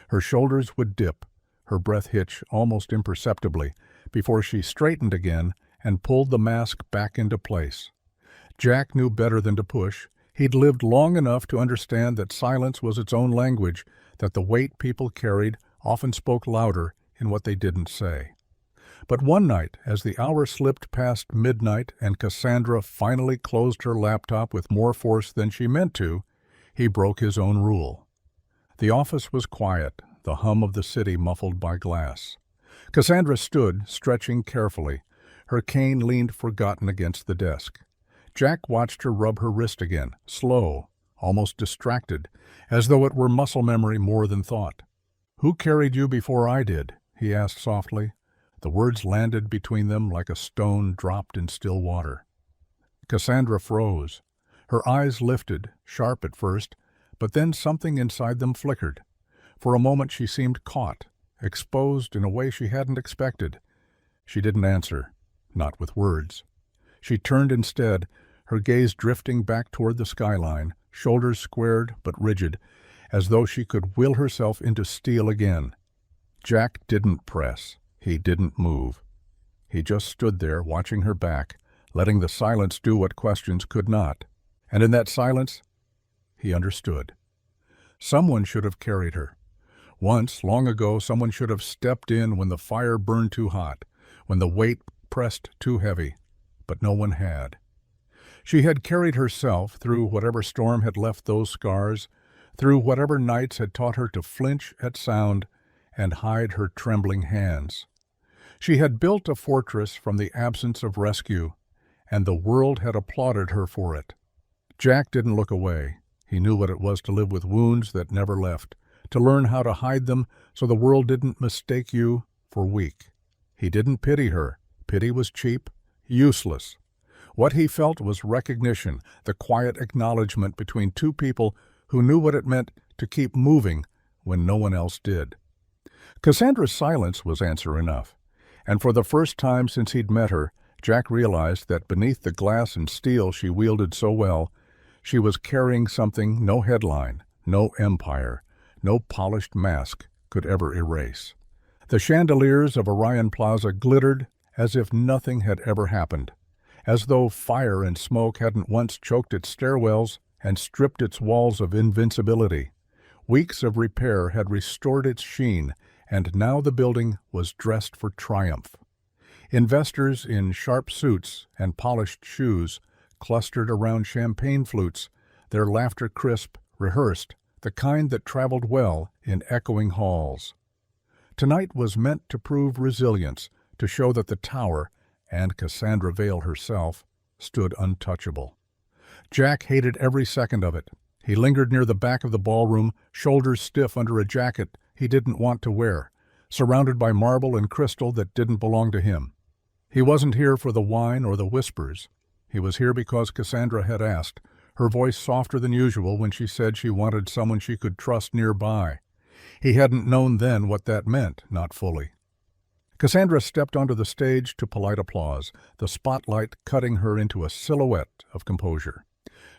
Her shoulders would dip, her breath hitch almost imperceptibly, before she straightened again and pulled the mask back into place. Jack knew better than to push. He'd lived long enough to understand that silence was its own language, that the weight people carried often spoke louder in what they didn't say. But one night, as the hour slipped past midnight and Cassandra finally closed her laptop with more force than she meant to, he broke his own rule. The office was quiet, the hum of the city muffled by glass. Cassandra stood, stretching carefully. Her cane leaned forgotten against the desk. Jack watched her rub her wrist again, slow, almost distracted, as though it were muscle memory more than thought. "Who carried you before I did?" he asked softly. The words landed between them like a stone dropped in still water. Cassandra froze. Her eyes lifted, sharp at first, but then something inside them flickered. For a moment she seemed caught, exposed in a way she hadn't expected. She didn't answer, not with words. She turned instead, her gaze drifting back toward the skyline, shoulders squared but rigid, as though she could will herself into steel again. Jack didn't press. He didn't move. He just stood there, watching her back, letting the silence do what questions could not. And in that silence, he understood. Someone should have carried her. Once, long ago, someone should have stepped in when the fire burned too hot, when the weight pressed too heavy, but no one had. She had carried herself through whatever storm had left those scars, through whatever nights had taught her to flinch at sound and hide her trembling hands. She had built a fortress from the absence of rescue, and the world had applauded her for it. Jack didn't look away. He knew what it was to live with wounds that never left, to learn how to hide them so the world didn't mistake you for weak. He didn't pity her. Pity was cheap, useless. What he felt was recognition, the quiet acknowledgement between two people who knew what it meant to keep moving when no one else did. Cassandra's silence was answer enough, and for the first time since he'd met her, Jack realized that beneath the glass and steel she wielded so well, she was carrying something no headline, no empire, no polished mask could ever erase. The chandeliers of Orion Plaza glittered as if nothing had ever happened, as though fire and smoke hadn't once choked its stairwells and stripped its walls of invincibility. Weeks of repair had restored its sheen, and now the building was dressed for triumph. Investors in sharp suits and polished shoes clustered around champagne flutes, their laughter crisp, rehearsed, the kind that traveled well in echoing halls. Tonight was meant to prove resilience, to show that the tower, and Cassandra Vale herself, stood untouchable. Jack hated every second of it. He lingered near the back of the ballroom, shoulders stiff under a jacket he didn't want to wear, surrounded by marble and crystal that didn't belong to him. He wasn't here for the wine or the whispers. He was here because Cassandra had asked, her voice softer than usual when she said she wanted someone she could trust nearby. He hadn't known then what that meant, not fully. Cassandra stepped onto the stage to polite applause, the spotlight cutting her into a silhouette of composure.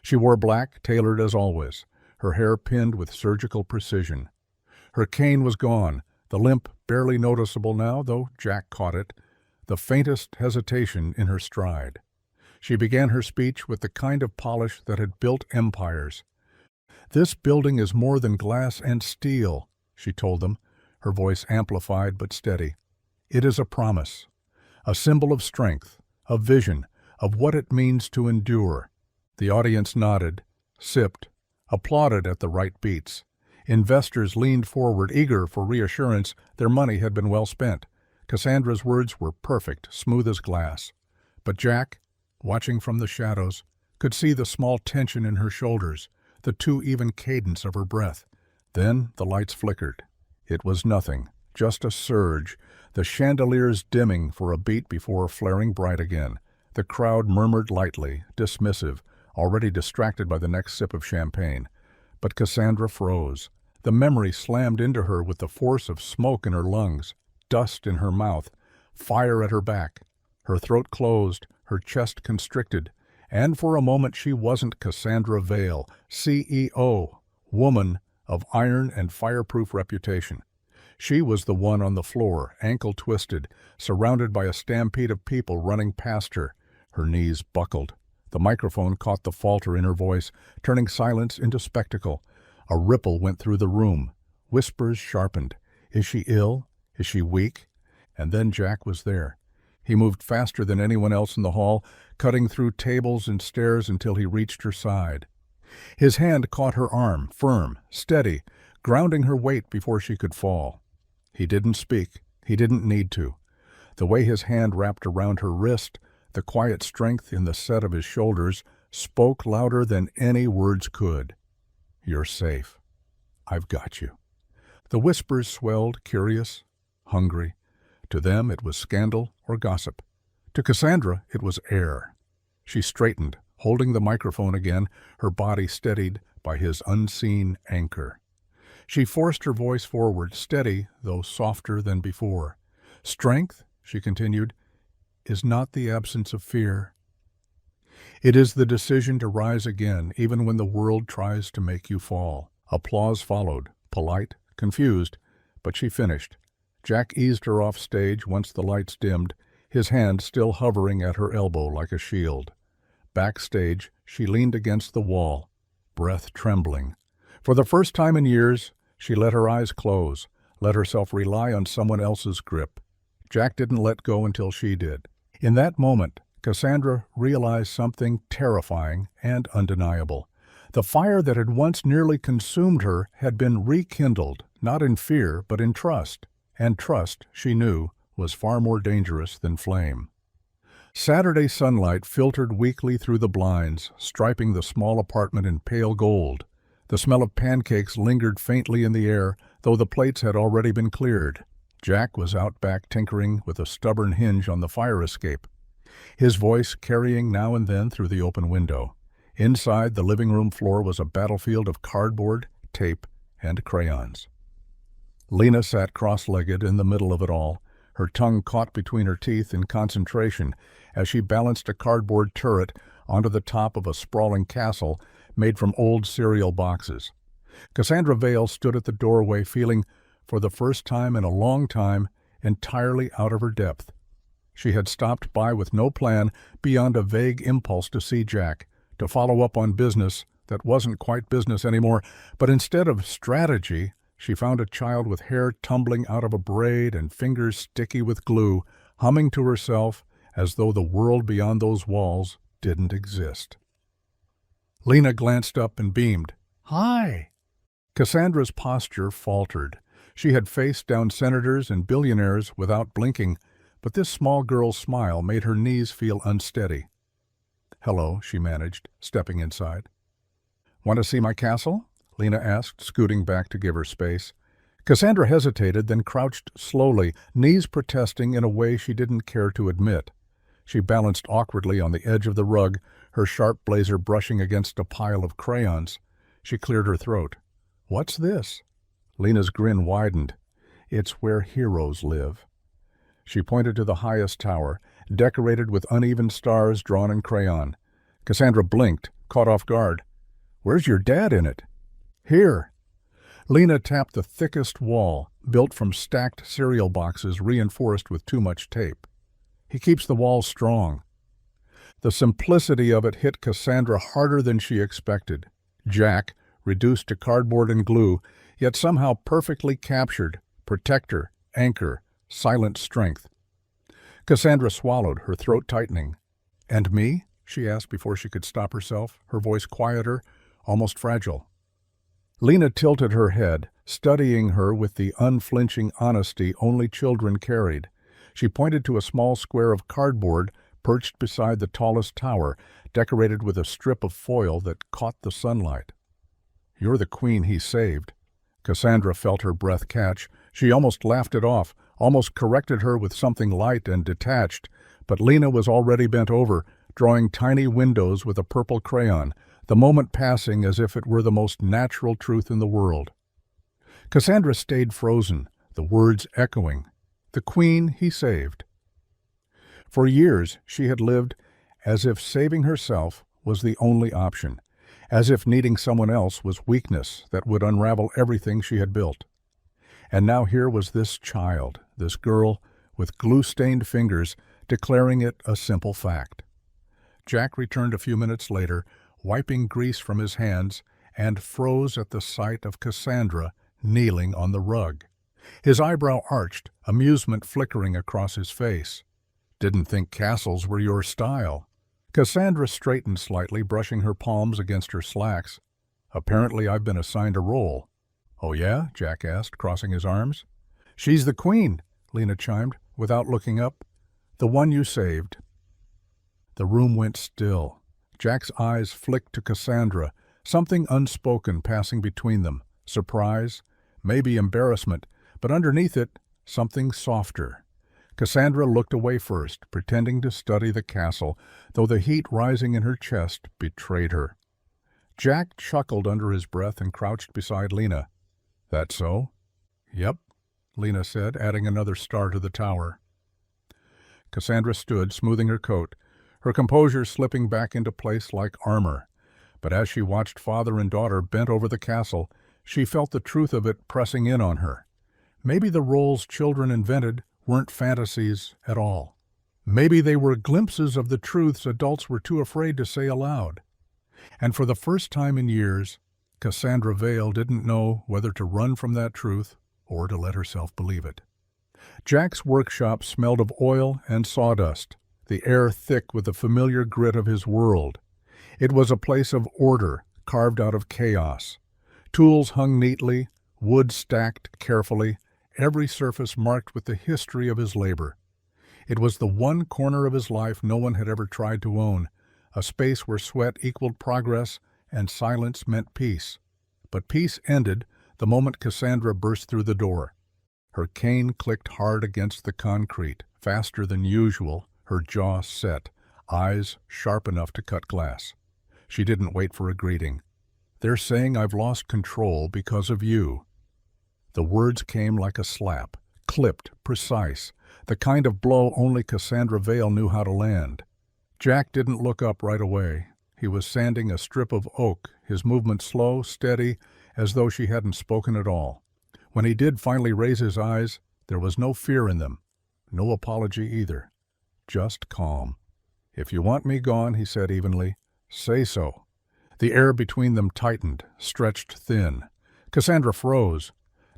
She wore black, tailored as always, her hair pinned with surgical precision. Her cane was gone, the limp barely noticeable now, though Jack caught it, the faintest hesitation in her stride. She began her speech with the kind of polish that had built empires. "This building is more than glass and steel," she told them, her voice amplified but steady. "It is a promise, a symbol of strength, of vision, of what it means to endure." The audience nodded, sipped, applauded at the right beats. Investors leaned forward, eager for reassurance their money had been well spent. Cassandra's words were perfect, smooth as glass. But Jack, watching from the shadows, could see the small tension in her shoulders, the too even cadence of her breath. Then the lights flickered. It was nothing, just a surge, the chandeliers dimming for a beat before flaring bright again. The crowd murmured lightly, dismissive, already distracted by the next sip of champagne. But Cassandra froze. The memory slammed into her with the force of smoke in her lungs, dust in her mouth, fire at her back. Her throat closed, her chest constricted, and for a moment she wasn't Cassandra Vale, CEO, woman of iron and fireproof reputation. She was the one on the floor, ankle twisted, surrounded by a stampede of people running past her. Her knees buckled. The microphone caught the falter in her voice, turning silence into spectacle. A ripple went through the room. Whispers sharpened. Is she ill? Is she weak? And then Jack was there. He moved faster than anyone else in the hall, cutting through tables and stairs until he reached her side. His hand caught her arm, firm, steady, grounding her weight before she could fall. He didn't speak. He didn't need to. The way his hand wrapped around her wrist, the quiet strength in the set of his shoulders, spoke louder than any words could. "You're safe. I've got you." The whispers swelled, curious, hungry. To them it was scandal or gossip. To Cassandra it was air. She straightened, holding the microphone again, her body steadied by his unseen anchor. She forced her voice forward, steady, though softer than before. "Strength," she continued, "is not the absence of fear. It is the decision to rise again, even when the world tries to make you fall." Applause followed, polite, confused, but she finished. Jack eased her off stage once the lights dimmed, his hand still hovering at her elbow like a shield. Backstage, she leaned against the wall, breath trembling. For the first time in years, she let her eyes close, let herself rely on someone else's grip. Jack didn't let go until she did. In that moment, Cassandra realized something terrifying and undeniable. The fire that had once nearly consumed her had been rekindled, not in fear, but in trust. And trust, she knew, was far more dangerous than flame. Saturday sunlight filtered weakly through the blinds, striping the small apartment in pale gold. The smell of pancakes lingered faintly in the air, though the plates had already been cleared. Jack was out back tinkering with a stubborn hinge on the fire escape, his voice carrying now and then through the open window. Inside, the living room floor was a battlefield of cardboard, tape, and crayons. Lena sat cross-legged in the middle of it all, her tongue caught between her teeth in concentration as she balanced a cardboard turret onto the top of a sprawling castle made from old cereal boxes. Cassandra Vale stood at the doorway feeling, for the first time in a long time, entirely out of her depth. She had stopped by with no plan beyond a vague impulse to see Jack, to follow up on business that wasn't quite business anymore, but instead of strategy, she found a child with hair tumbling out of a braid and fingers sticky with glue, humming to herself as though the world beyond those walls didn't exist. Lena glanced up and beamed. "Hi!" Cassandra's posture faltered. She had faced down senators and billionaires without blinking, but this small girl's smile made her knees feel unsteady. "Hello," she managed, stepping inside. "Want to see my castle?" Lena asked, scooting back to give her space. Cassandra hesitated, then crouched slowly, knees protesting in a way she didn't care to admit. She balanced awkwardly on the edge of the rug, her sharp blazer brushing against a pile of crayons. She cleared her throat. "What's this?" Lena's grin widened. It's where heroes live. She pointed to the highest tower, decorated with uneven stars drawn in crayon. Cassandra blinked, caught off guard. Where's your dad in it? Here. Lena tapped the thickest wall, built from stacked cereal boxes reinforced with too much tape. He keeps the walls strong. The simplicity of it hit Cassandra harder than she expected. Jack, reduced to cardboard and glue, yet somehow perfectly captured, protector, anchor, silent strength. Cassandra swallowed, her throat tightening. And me? She asked before she could stop herself, her voice quieter, almost fragile. Lena tilted her head, studying her with the unflinching honesty only children carried. She pointed to a small square of cardboard perched beside the tallest tower, decorated with a strip of foil that caught the sunlight. You're the queen he saved. Cassandra felt her breath catch. She almost laughed it off, almost corrected her with something light and detached, but Lena was already bent over, drawing tiny windows with a purple crayon, the moment passing as if it were the most natural truth in the world. Cassandra stayed frozen, the words echoing. The queen he saved. For years she had lived as if saving herself was the only option, as if needing someone else was weakness that would unravel everything she had built. And now here was this child, this girl, with glue-stained fingers, declaring it a simple fact. Jack returned a few minutes later, wiping grease from his hands, and froze at the sight of Cassandra kneeling on the rug. His eyebrow arched, amusement flickering across his face. Didn't think castles were your style. Cassandra straightened slightly, brushing her palms against her slacks. Apparently I've been assigned a role. Oh yeah? Jack asked, crossing his arms. She's the queen, Lena chimed, without looking up. The one you saved. The room went still. Jack's eyes flicked to Cassandra, something unspoken passing between them. Surprise, maybe embarrassment, but underneath it, something softer. Cassandra looked away first, pretending to study the castle, though the heat rising in her chest betrayed her. Jack chuckled under his breath and crouched beside Lena. That so? Yep, Lena said, adding another star to the tower. Cassandra stood, smoothing her coat, her composure slipping back into place like armor. But as she watched father and daughter bent over the castle, she felt the truth of it pressing in on her. Maybe the roles children invented weren't fantasies at all. Maybe they were glimpses of the truths adults were too afraid to say aloud. And for the first time in years, Cassandra Vale didn't know whether to run from that truth or to let herself believe it. Jack's workshop smelled of oil and sawdust, the air thick with the familiar grit of his world. It was a place of order, carved out of chaos. Tools hung neatly, wood stacked carefully, every surface marked with the history of his labor. It was the one corner of his life no one had ever tried to own, a space where sweat equaled progress and silence meant peace. But peace ended the moment Cassandra burst through the door. Her cane clicked hard against the concrete, faster than usual, her jaw set, eyes sharp enough to cut glass. She didn't wait for a greeting. They're saying I've lost control because of you. The words came like a slap, clipped, precise, the kind of blow only Cassandra Vale knew how to land. Jack didn't look up right away. He was sanding a strip of oak, his movement slow, steady, as though she hadn't spoken at all. When he did finally raise his eyes, there was no fear in them, no apology either, just calm. If you want me gone, he said evenly, say so. The air between them tightened, stretched thin. Cassandra froze,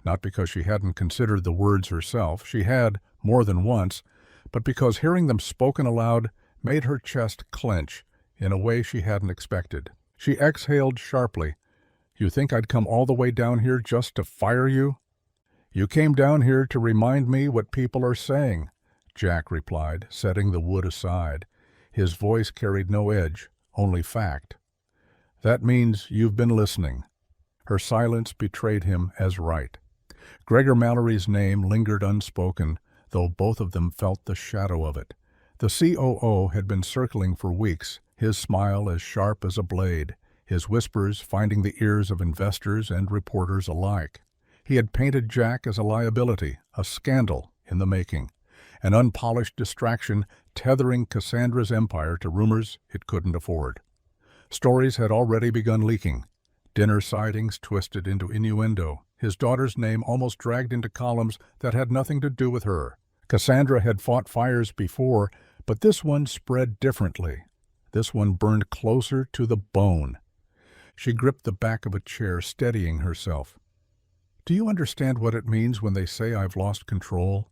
not because she hadn't considered the words herself, she had, more than once, but because hearing them spoken aloud made her chest clench in a way she hadn't expected. She exhaled sharply. You think I'd come all the way down here just to fire you? You came down here to remind me what people are saying, Jack replied, setting the wood aside. His voice carried no edge, only fact. That means you've been listening. Her silence betrayed him as right. Gregor Mallory's name lingered unspoken, though both of them felt the shadow of it. The COO had been circling for weeks, his smile as sharp as a blade, his whispers finding the ears of investors and reporters alike. He had painted Jack as a liability, a scandal in the making, an unpolished distraction tethering Cassandra's empire to rumors it couldn't afford. Stories had already begun leaking. Dinner sightings twisted into innuendo, his daughter's name almost dragged into columns that had nothing to do with her. Cassandra had fought fires before, but this one spread differently. This one burned closer to the bone. She gripped the back of a chair, steadying herself. "Do you understand what it means when they say I've lost control?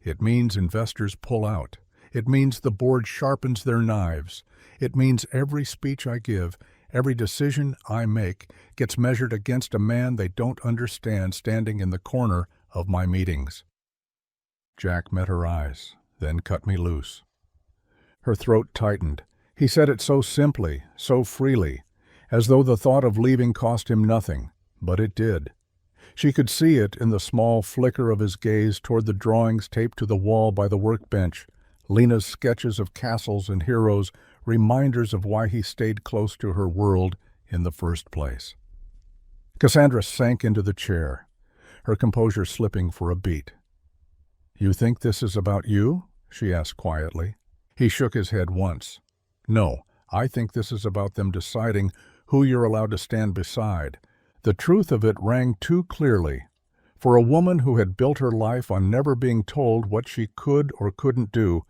It means investors pull out. It means the board sharpens their knives. It means every speech I give, every decision I make, gets measured against a man they don't understand standing in the corner of my meetings." Jack met her eyes, then cut me loose. Her throat tightened. He said it so simply, so freely, as though the thought of leaving cost him nothing, but it did. She could see it in the small flicker of his gaze toward the drawings taped to the wall by the workbench, Lena's sketches of castles and heroes, reminders of why he stayed close to her world in the first place. Cassandra sank into the chair, her composure slipping for a beat. "You think this is about you?" she asked quietly. He shook his head once. "No, I think this is about them deciding who you're allowed to stand beside." The truth of it rang too clearly. For a woman who had built her life on never being told what she could or couldn't do,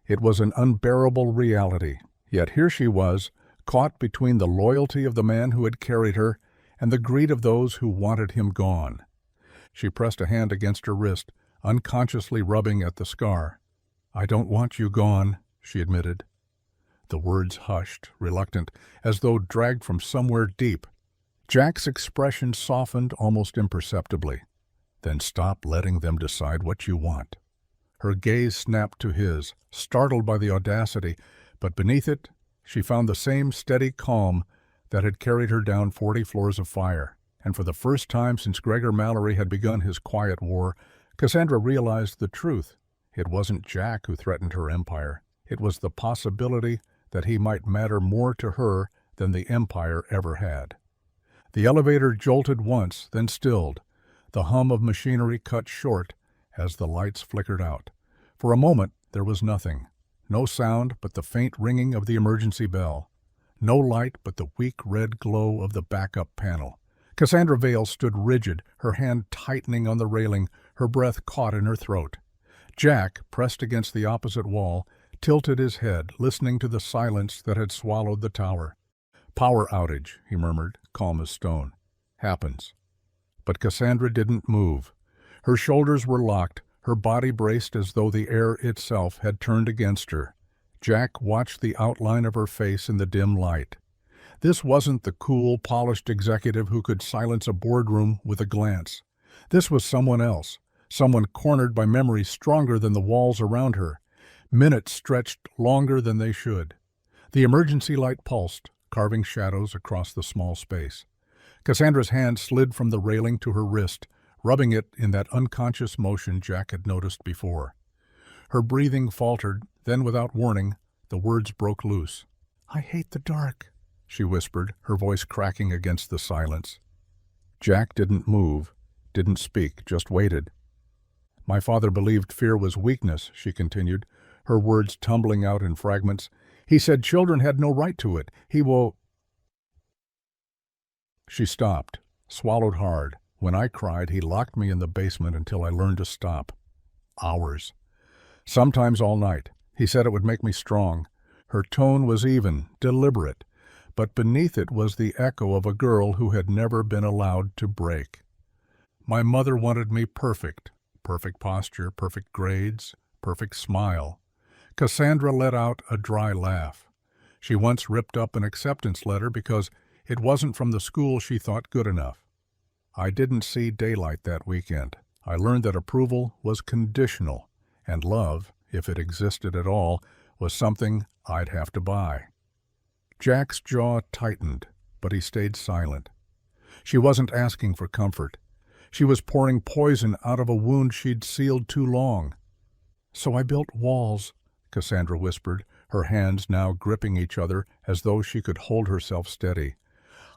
it was an unbearable reality. Yet here she was, caught between the loyalty of the man who had carried her and the greed of those who wanted him gone. She pressed a hand against her wrist, unconsciously rubbing at the scar. "I don't want you gone," she admitted. The words hushed, reluctant, as though dragged from somewhere deep. Jack's expression softened almost imperceptibly. "Then stop letting them decide what you want." Her gaze snapped to his, startled by the audacity, but beneath it she found the same steady calm that had carried her down 40 floors of fire. And for the first time since Gregor Mallory had begun his quiet war, Cassandra realized the truth. It wasn't Jack who threatened her empire. It was the possibility that he might matter more to her than the empire ever had. The elevator jolted once, then stilled. The hum of machinery cut short as the lights flickered out. For a moment there was nothing. No sound but the faint ringing of the emergency bell. No light but the weak red glow of the backup panel. Cassandra Vale stood rigid, her hand tightening on the railing, her breath caught in her throat. Jack, pressed against the opposite wall, tilted his head, listening to the silence that had swallowed the tower. "Power outage," he murmured, calm as stone. "Happens." But Cassandra didn't move. Her shoulders were locked, her body braced as though the air itself had turned against her. Jack watched the outline of her face in the dim light. This wasn't the cool, polished executive who could silence a boardroom with a glance. This was someone else, someone cornered by memories stronger than the walls around her. Minutes stretched longer than they should. The emergency light pulsed, carving shadows across the small space. Cassandra's hand slid from the railing to her wrist, rubbing it in that unconscious motion Jack had noticed before. Her breathing faltered, then without warning, the words broke loose. "I hate the dark," she whispered, her voice cracking against the silence. Jack didn't move, didn't speak, just waited. "My father believed fear was weakness," she continued, her words tumbling out in fragments. "He said children had no right to it. He will—" She stopped, swallowed hard. "When I cried, he locked me in the basement until I learned to stop. Hours. Sometimes all night. He said it would make me strong." Her tone was even, deliberate, but beneath it was the echo of a girl who had never been allowed to break. "My mother wanted me perfect. Perfect posture, perfect grades, perfect smile." Cassandra let out a dry laugh. She once ripped up an acceptance letter because it wasn't from the school she thought good enough. "I didn't see daylight that weekend. I learned that approval was conditional, and love, if it existed at all, was something I'd have to buy." Jack's jaw tightened, but he stayed silent. She wasn't asking for comfort. She was pouring poison out of a wound she'd sealed too long. "So I built walls," Cassandra whispered, her hands now gripping each other as though she could hold herself steady.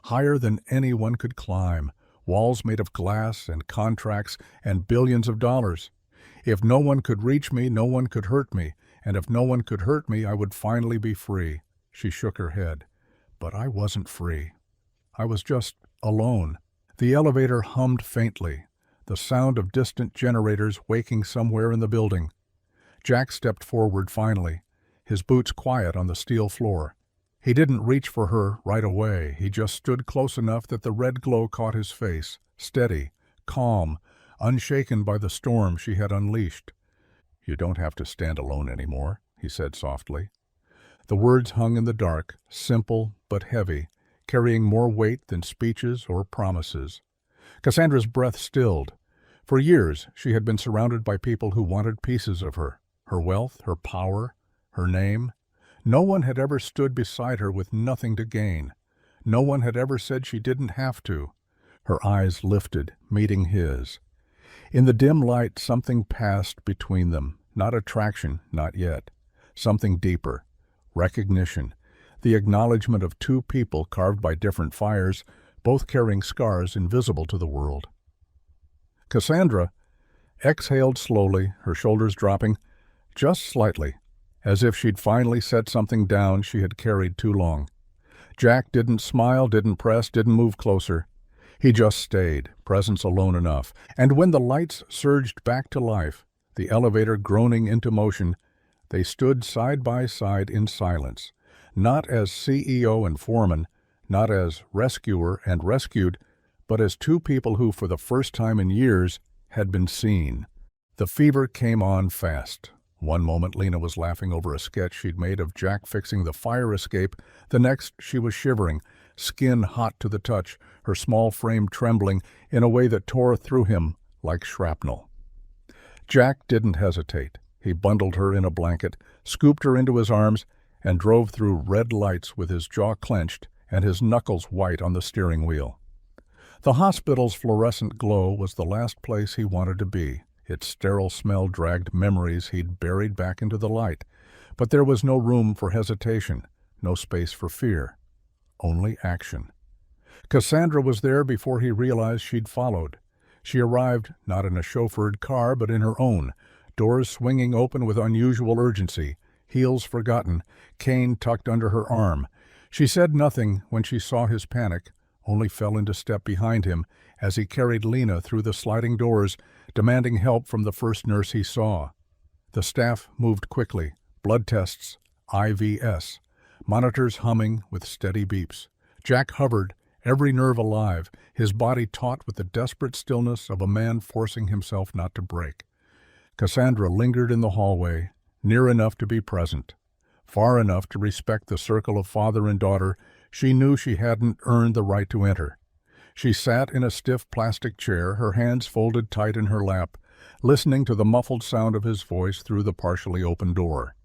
"Higher than anyone could climb, walls made of glass and contracts and billions of dollars. If no one could reach me, no one could hurt me, and if no one could hurt me, I would finally be free. She shook her head. But I wasn't free. I was just alone. The elevator hummed faintly, the sound of distant generators waking somewhere in the building. Jack stepped forward finally, his boots quiet on the steel floor. He didn't reach for her right away. He just stood close enough that the red glow caught his face, steady, calm, unshaken by the storm she had unleashed. "You don't have to stand alone anymore," he said softly. The words hung in the dark, simple but heavy, carrying more weight than speeches or promises. Cassandra's breath stilled. For years she had been surrounded by people who wanted pieces of her wealth, her power, her name. No one had ever stood beside her with nothing to gain. No one had ever said she didn't have to. Her eyes lifted, meeting his. In the dim light, something passed between them. Not attraction, not yet. Something deeper. Recognition. The acknowledgement of two people carved by different fires, both carrying scars invisible to the world. Cassandra exhaled slowly, her shoulders dropping, just slightly, as if she'd finally set something down she had carried too long. Jack didn't smile, didn't press, didn't move closer. He just stayed, presence alone enough. And when the lights surged back to life, the elevator groaning into motion, they stood side by side in silence, not as CEO and foreman, not as rescuer and rescued, but as two people who, for the first time in years, had been seen. The fever came on fast. One moment Lena was laughing over a sketch she'd made of Jack fixing the fire escape. The next she was shivering, skin hot to the touch, her small frame trembling in a way that tore through him like shrapnel. Jack didn't hesitate. He bundled her in a blanket, scooped her into his arms, and drove through red lights with his jaw clenched and his knuckles white on the steering wheel. The hospital's fluorescent glow was the last place he wanted to be. Its sterile smell dragged memories he'd buried back into the light. But there was no room for hesitation, no space for fear. Only action. Cassandra was there before he realized she'd followed. She arrived not in a chauffeured car, but in her own, doors swinging open with unusual urgency, heels forgotten, cane tucked under her arm. She said nothing when she saw his panic, only fell into step behind him as he carried Lena through the sliding doors, demanding help from the first nurse he saw. The staff moved quickly, blood tests, IVS, monitors humming with steady beeps. Jack hovered, every nerve alive, his body taut with the desperate stillness of a man forcing himself not to break. Cassandra lingered in the hallway, near enough to be present, far enough to respect the circle of father and daughter. She knew she hadn't earned the right to enter. She sat in a stiff plastic chair, her hands folded tight in her lap, listening to the muffled sound of his voice through the partially open door.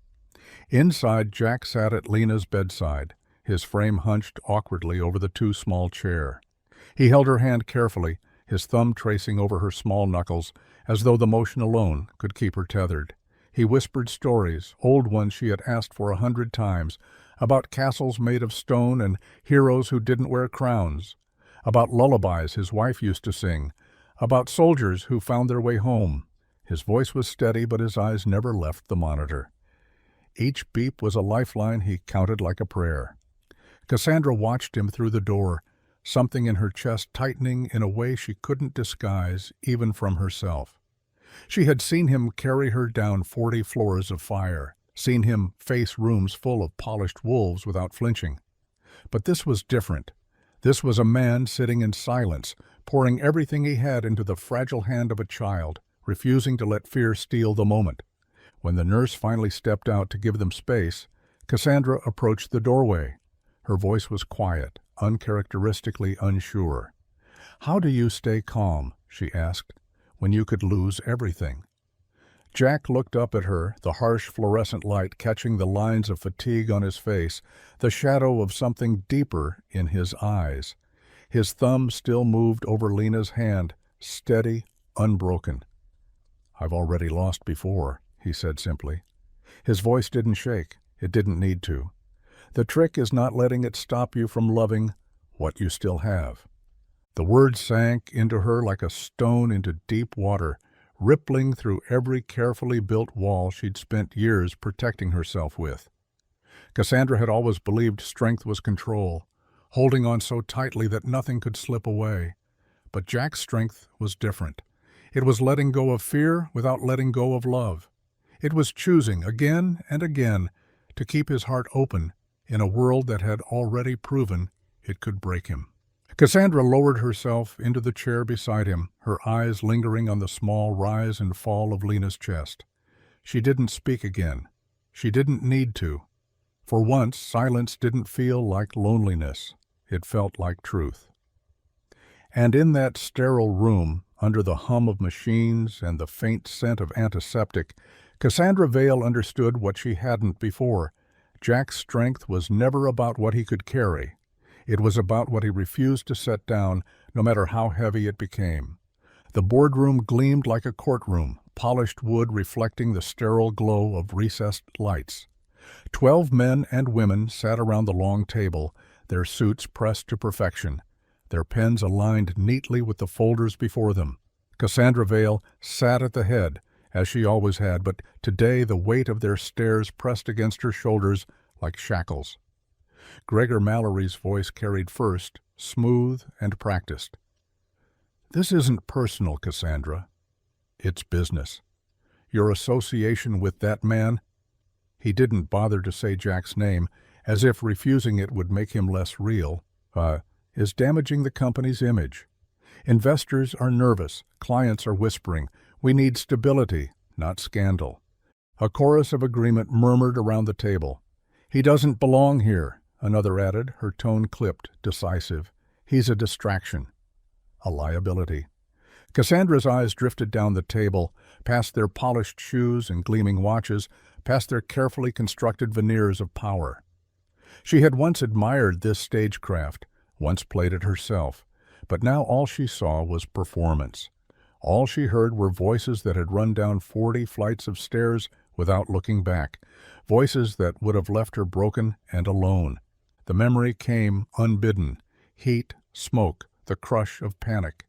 Inside, Jack sat at Lena's bedside, his frame hunched awkwardly over the too small chair. He held her hand carefully, his thumb tracing over her small knuckles, as though the motion alone could keep her tethered. He whispered stories, old ones she had asked for 100 times, about castles made of stone and heroes who didn't wear crowns, about lullabies his wife used to sing, about soldiers who found their way home. His voice was steady, but his eyes never left the monitor. Each beep was a lifeline he counted like a prayer. Cassandra watched him through the door, something in her chest tightening in a way she couldn't disguise, even from herself. She had seen him carry her down 40 floors of fire, seen him face rooms full of polished wolves without flinching. But this was different. This was a man sitting in silence, pouring everything he had into the fragile hand of a child, refusing to let fear steal the moment. When the nurse finally stepped out to give them space, Cassandra approached the doorway. Her voice was quiet, uncharacteristically unsure. "How do you stay calm," she asked, "when you could lose everything?" Jack looked up at her, the harsh fluorescent light catching the lines of fatigue on his face, the shadow of something deeper in his eyes. His thumb still moved over Lena's hand, steady, unbroken. "I've already lost before," he said simply. His voice didn't shake. It didn't need to. "The trick is not letting it stop you from loving what you still have." The words sank into her like a stone into deep water, rippling through every carefully built wall she'd spent years protecting herself with. Cassandra had always believed strength was control, holding on so tightly that nothing could slip away. But Jack's strength was different. It was letting go of fear without letting go of love. It was choosing again and again to keep his heart open in a world that had already proven it could break him. Cassandra lowered herself into the chair beside him, her eyes lingering on the small rise and fall of Lena's chest. She didn't speak again. She didn't need to. For once, silence didn't feel like loneliness. It felt like truth. And in that sterile room, under the hum of machines and the faint scent of antiseptic, Cassandra Vale understood what she hadn't before. Jack's strength was never about what he could carry. It was about what he refused to set down, no matter how heavy it became. The boardroom gleamed like a courtroom, polished wood reflecting the sterile glow of recessed lights. 12 men and women sat around the long table, their suits pressed to perfection, their pens aligned neatly with the folders before them. Cassandra Vale sat at the head, as she always had, but today the weight of their stares pressed against her shoulders like shackles. Gregor Mallory's voice carried first, smooth and practiced. "This isn't personal, Cassandra. It's business. Your association with that man—" He didn't bother to say Jack's name, as if refusing it would make him less real, "is damaging the company's image. Investors are nervous, clients are whispering, we need stability, not scandal." A chorus of agreement murmured around the table. "He doesn't belong here," another added, her tone clipped, decisive. "He's a distraction, a liability." Cassandra's eyes drifted down the table, past their polished shoes and gleaming watches, past their carefully constructed veneers of power. She had once admired this stagecraft, once played it herself, but now all she saw was performance. All she heard were voices that had run down 40 flights of stairs without looking back, voices that would have left her broken and alone. The memory came unbidden, heat, smoke, the crush of panic.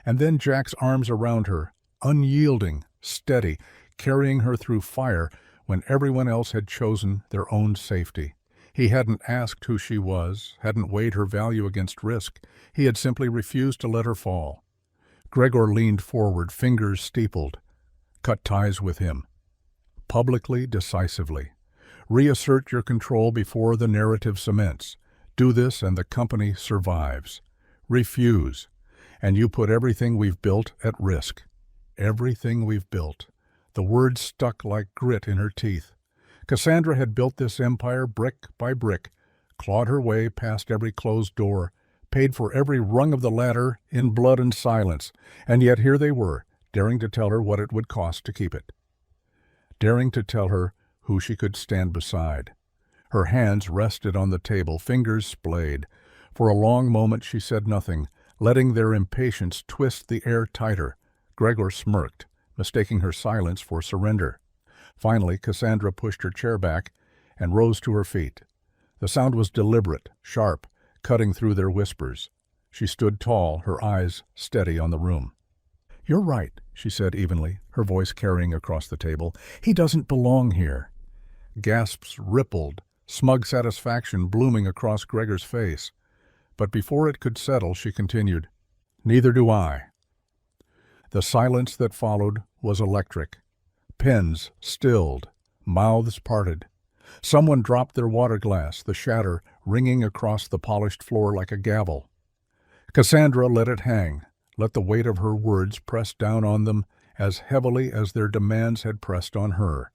And then Jack's arms around her, unyielding, steady, carrying her through fire when everyone else had chosen their own safety. He hadn't asked who she was, hadn't weighed her value against risk. He had simply refused to let her fall. Gregor leaned forward, fingers steepled. "Cut ties with him. Publicly, decisively. Reassert your control before the narrative cements. Do this and the company survives. Refuse, and you put everything we've built at risk." Everything we've built. The words stuck like grit in her teeth. Cassandra had built this empire brick by brick, clawed her way past every closed door, paid for every rung of the ladder in blood and silence, and yet here they were, daring to tell her what it would cost to keep it. Daring to tell her who she could stand beside. Her hands rested on the table, fingers splayed. For a long moment she said nothing, letting their impatience twist the air tighter. Gregor smirked, mistaking her silence for surrender. Finally, Cassandra pushed her chair back and rose to her feet. The sound was deliberate, sharp, cutting through their whispers. She stood tall, her eyes steady on the room. "You're right," she said evenly, her voice carrying across the table. "He doesn't belong here." Gasps rippled, smug satisfaction blooming across Gregor's face. But before it could settle, she continued, "Neither do I." The silence that followed was electric. Pens stilled, mouths parted. Someone dropped their water glass, the shatter ringing across the polished floor like a gavel. Cassandra let it hang, let the weight of her words press down on them as heavily as their demands had pressed on her.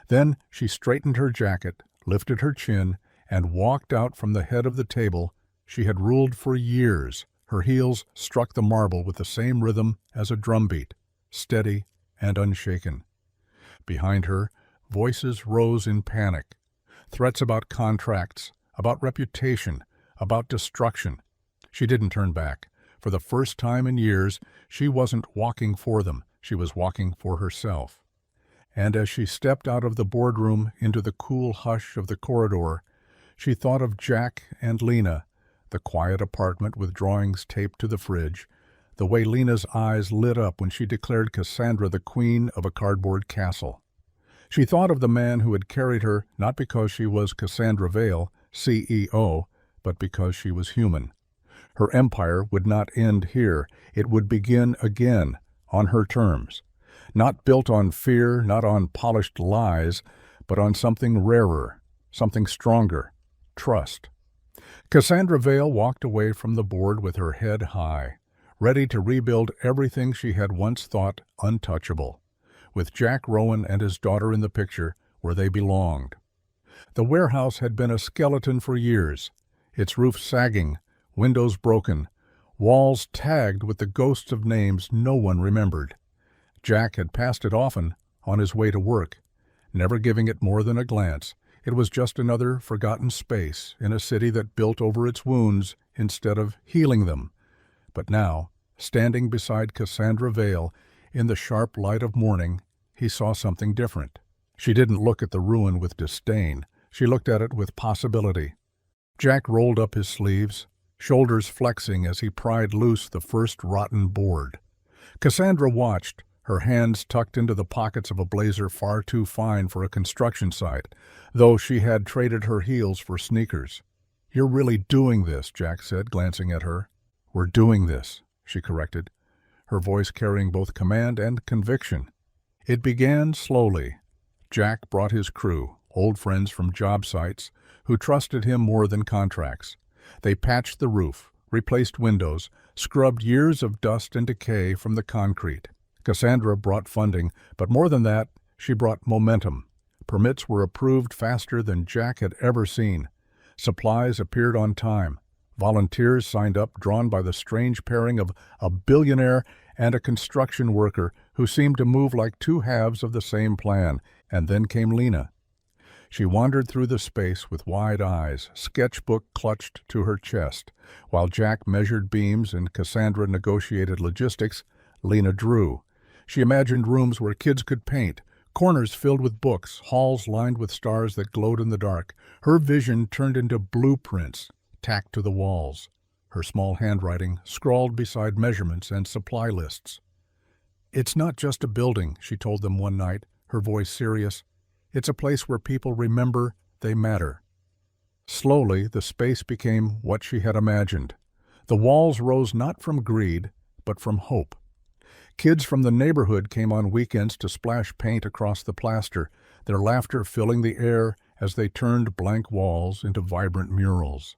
Then she straightened her jacket, lifted her chin, and walked out from the head of the table she had ruled for years. Her heels struck the marble with the same rhythm as a drumbeat, steady and unshaken. Behind her, voices rose in panic. Threats about contracts, about reputation, about destruction. She didn't turn back. For the first time in years, she wasn't walking for them. She was walking for herself. And as she stepped out of the boardroom into the cool hush of the corridor, she thought of Jack and Lena, The quiet apartment with drawings taped to the fridge, the way Lena's eyes lit up when she declared Cassandra the queen of a cardboard castle. She thought of the man who had carried her not because she was Cassandra Vale, CEO, but because she was human. Her empire would not end here. It would begin again, on her terms. Not built on fear, not on polished lies, but on something rarer, something stronger, trust. Cassandra Vale walked away from the board with her head high, ready to rebuild everything she had once thought untouchable, with Jack Rowan and his daughter in the picture where they belonged. The warehouse had been a skeleton for years, its roof sagging, windows broken, walls tagged with the ghosts of names no one remembered. Jack had passed it often on his way to work, never giving it more than a glance. It was just another forgotten space in a city that built over its wounds instead of healing them. But now, standing beside Cassandra Vale, in the sharp light of morning, he saw something different. She didn't look at the ruin with disdain. She looked at it with possibility. Jack rolled up his sleeves, shoulders flexing as he pried loose the first rotten board. Cassandra watched, her hands tucked into the pockets of a blazer far too fine for a construction site, though she had traded her heels for sneakers. "You're really doing this," Jack said, glancing at her. "We're doing this," she corrected, her voice carrying both command and conviction. It began slowly. Jack brought his crew, old friends from job sites, who trusted him more than contracts. They patched the roof, replaced windows, scrubbed years of dust and decay from the concrete. Cassandra brought funding, but more than that, she brought momentum. Permits were approved faster than Jack had ever seen. Supplies appeared on time. Volunteers signed up, drawn by the strange pairing of a billionaire and a construction worker who seemed to move like two halves of the same plan. And then came Lena. She wandered through the space with wide eyes, sketchbook clutched to her chest. While Jack measured beams and Cassandra negotiated logistics, Lena drew. She imagined rooms where kids could paint, corners filled with books, halls lined with stars that glowed in the dark. Her vision turned into blueprints, tacked to the walls, her small handwriting scrawled beside measurements and supply lists. "It's not just a building," she told them one night, her voice serious. "It's a place where people remember they matter." Slowly, the space became what she had imagined. The walls rose not from greed, but from hope. Kids from the neighborhood came on weekends to splash paint across the plaster, their laughter filling the air as they turned blank walls into vibrant murals.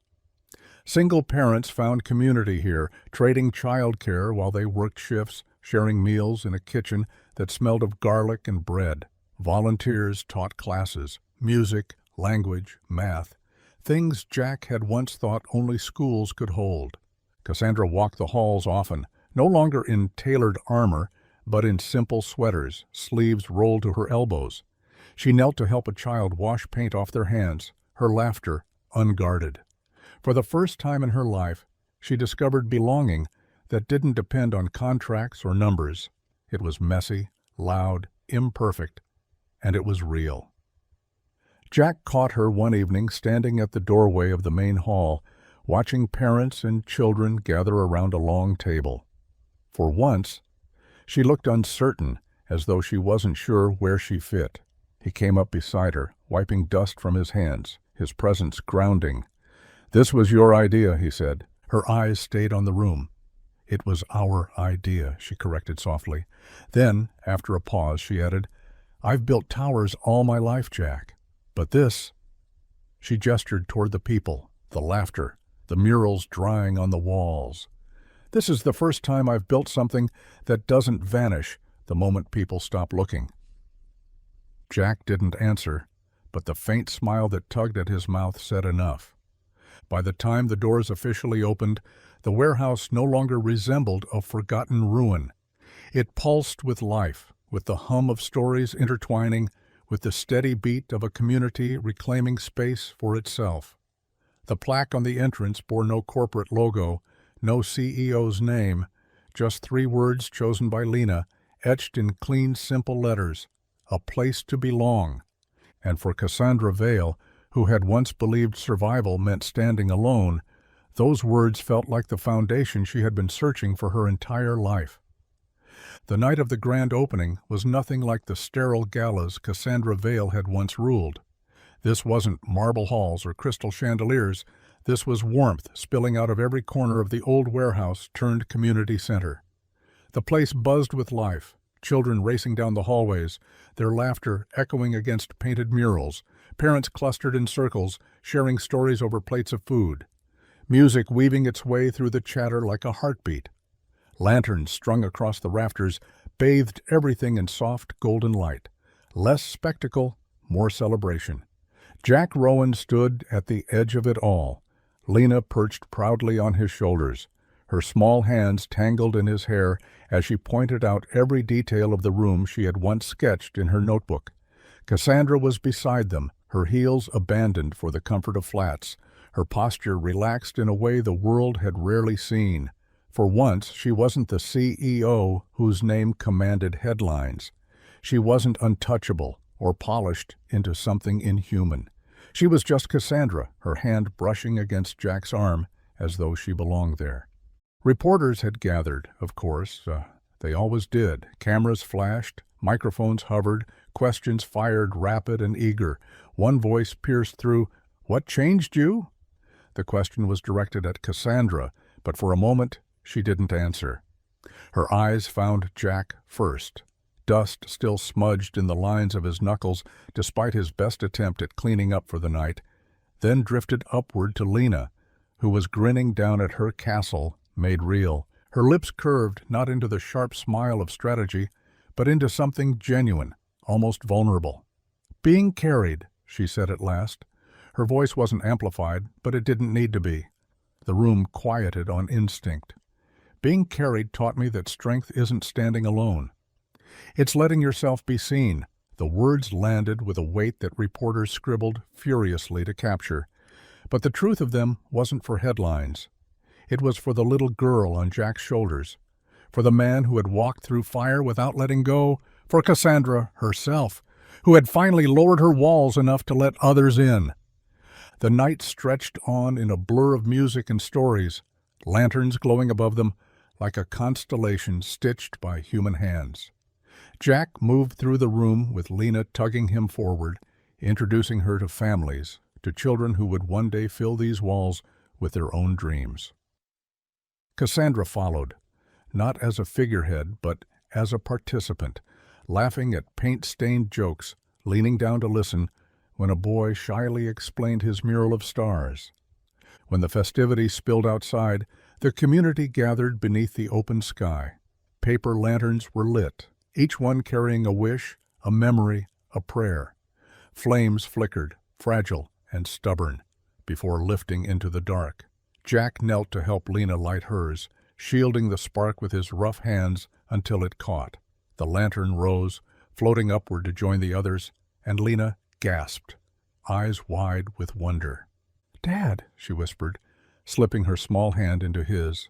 Single parents found community here, trading childcare while they worked shifts, sharing meals in a kitchen that smelled of garlic and bread. Volunteers taught classes, music, language, math, things Jack had once thought only schools could hold. Cassandra walked the halls often, no longer in tailored armor, but in simple sweaters, sleeves rolled to her elbows. She knelt to help a child wash paint off their hands, her laughter unguarded. For the first time in her life, she discovered belonging that didn't depend on contracts or numbers. It was messy, loud, imperfect, and it was real. Jack caught her one evening standing at the doorway of the main hall, watching parents and children gather around a long table. For once, she looked uncertain, as though she wasn't sure where she fit. He came up beside her, wiping dust from his hands, his presence grounding. "This was your idea," he said. Her eyes stayed on the room. "It was our idea," she corrected softly. Then, after a pause, she added, "I've built towers all my life, Jack. But this—" She gestured toward the people, the laughter, the murals drying on the walls. "This is the first time I've built something that doesn't vanish the moment people stop looking." Jack didn't answer, but the faint smile that tugged at his mouth said enough. By the time the doors officially opened, the warehouse no longer resembled a forgotten ruin. It pulsed with life, with the hum of stories intertwining, with the steady beat of a community reclaiming space for itself. The plaque on the entrance bore no corporate logo, no CEO's name, just 3 words chosen by Lena, etched in clean, simple letters: a place to belong. And for Cassandra Vale, who had once believed survival meant standing alone, Those words felt like the foundation she had been searching for her entire life. The night of the grand opening was nothing like the sterile galas Cassandra Vale had once ruled. This wasn't marble halls or crystal chandeliers. This was warmth spilling out of every corner of the old warehouse turned community center. The place buzzed with life, children racing down the hallways, their laughter echoing against painted murals, parents clustered in circles, sharing stories over plates of food. Music weaving its way through the chatter like a heartbeat. Lanterns strung across the rafters bathed everything in soft golden light. Less spectacle, more celebration. Jack Rowan stood at the edge of it all, Lena perched proudly on his shoulders, her small hands tangled in his hair as she pointed out every detail of the room she had once sketched in her notebook. Cassandra was beside them, her heels abandoned for the comfort of flats, her posture relaxed in a way the world had rarely seen. For once, she wasn't the CEO whose name commanded headlines. She wasn't untouchable or polished into something inhuman. She was just Cassandra, her hand brushing against Jack's arm as though she belonged there. Reporters had gathered, of course. They always did. Cameras flashed, microphones hovered, questions fired rapid and eager. One voice pierced through, "What changed you?" The question was directed at Cassandra, but for a moment she didn't answer. Her eyes found Jack first. Dust still smudged in the lines of his knuckles despite his best attempt at cleaning up for the night, then drifted upward to Lena, who was grinning down at her castle made real. Her lips curved not into the sharp smile of strategy, but into something genuine, almost vulnerable. "Being carried," she said at last. Her voice wasn't amplified, but it didn't need to be. The room quieted on instinct. "Being carried taught me that strength isn't standing alone. It's letting yourself be seen." The words landed with a weight that reporters scribbled furiously to capture. But the truth of them wasn't for headlines. It was for the little girl on Jack's shoulders, for the man who had walked through fire without letting go, for Cassandra herself, who had finally lowered her walls enough to let others in. The night stretched on in a blur of music and stories, lanterns glowing above them like a constellation stitched by human hands. Jack moved through the room with Lena tugging him forward, introducing her to families, to children who would one day fill these walls with their own dreams. Cassandra followed, not as a figurehead, but as a participant, laughing at paint-stained jokes, leaning down to listen when a boy shyly explained his mural of stars. When the festivities spilled outside, the community gathered beneath the open sky. Paper lanterns were lit, each one carrying a wish, a memory, a prayer. Flames flickered, fragile and stubborn, before lifting into the dark. Jack knelt to help Lena light hers, shielding the spark with his rough hands until it caught. The lantern rose, floating upward to join the others, and Lena gasped, eyes wide with wonder. "Dad," she whispered, slipping her small hand into his.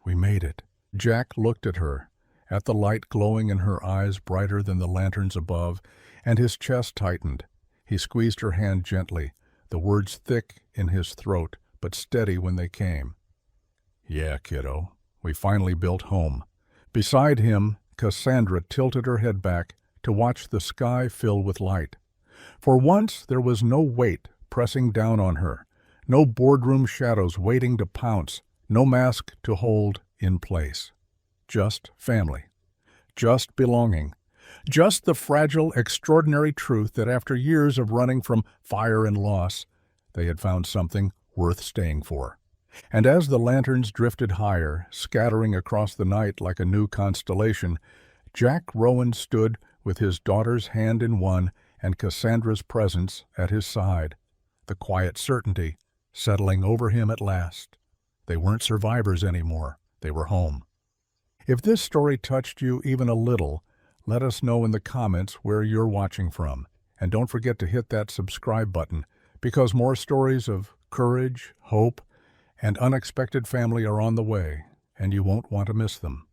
"We made it." Jack looked at her, at the light glowing in her eyes brighter than the lanterns above, and his chest tightened. He squeezed her hand gently, the words thick in his throat, but steady when they came. "Yeah, kiddo, we finally built home." Beside him, Cassandra tilted her head back to watch the sky fill with light. For once there was no weight pressing down on her, no boardroom shadows waiting to pounce, no mask to hold in place. Just family. Just belonging. Just the fragile, extraordinary truth that after years of running from fire and loss, they had found something worth staying for. And as the lanterns drifted higher, scattering across the night like a new constellation, Jack Rowan stood with his daughter's hand in one and Cassandra's presence at his side, the quiet certainty settling over him at last. They weren't survivors anymore. They were home. If this story touched you even a little, let us know in the comments where you're watching from. And don't forget to hit that subscribe button, because more stories of courage, hope, and unexpected family are on the way, and you won't want to miss them.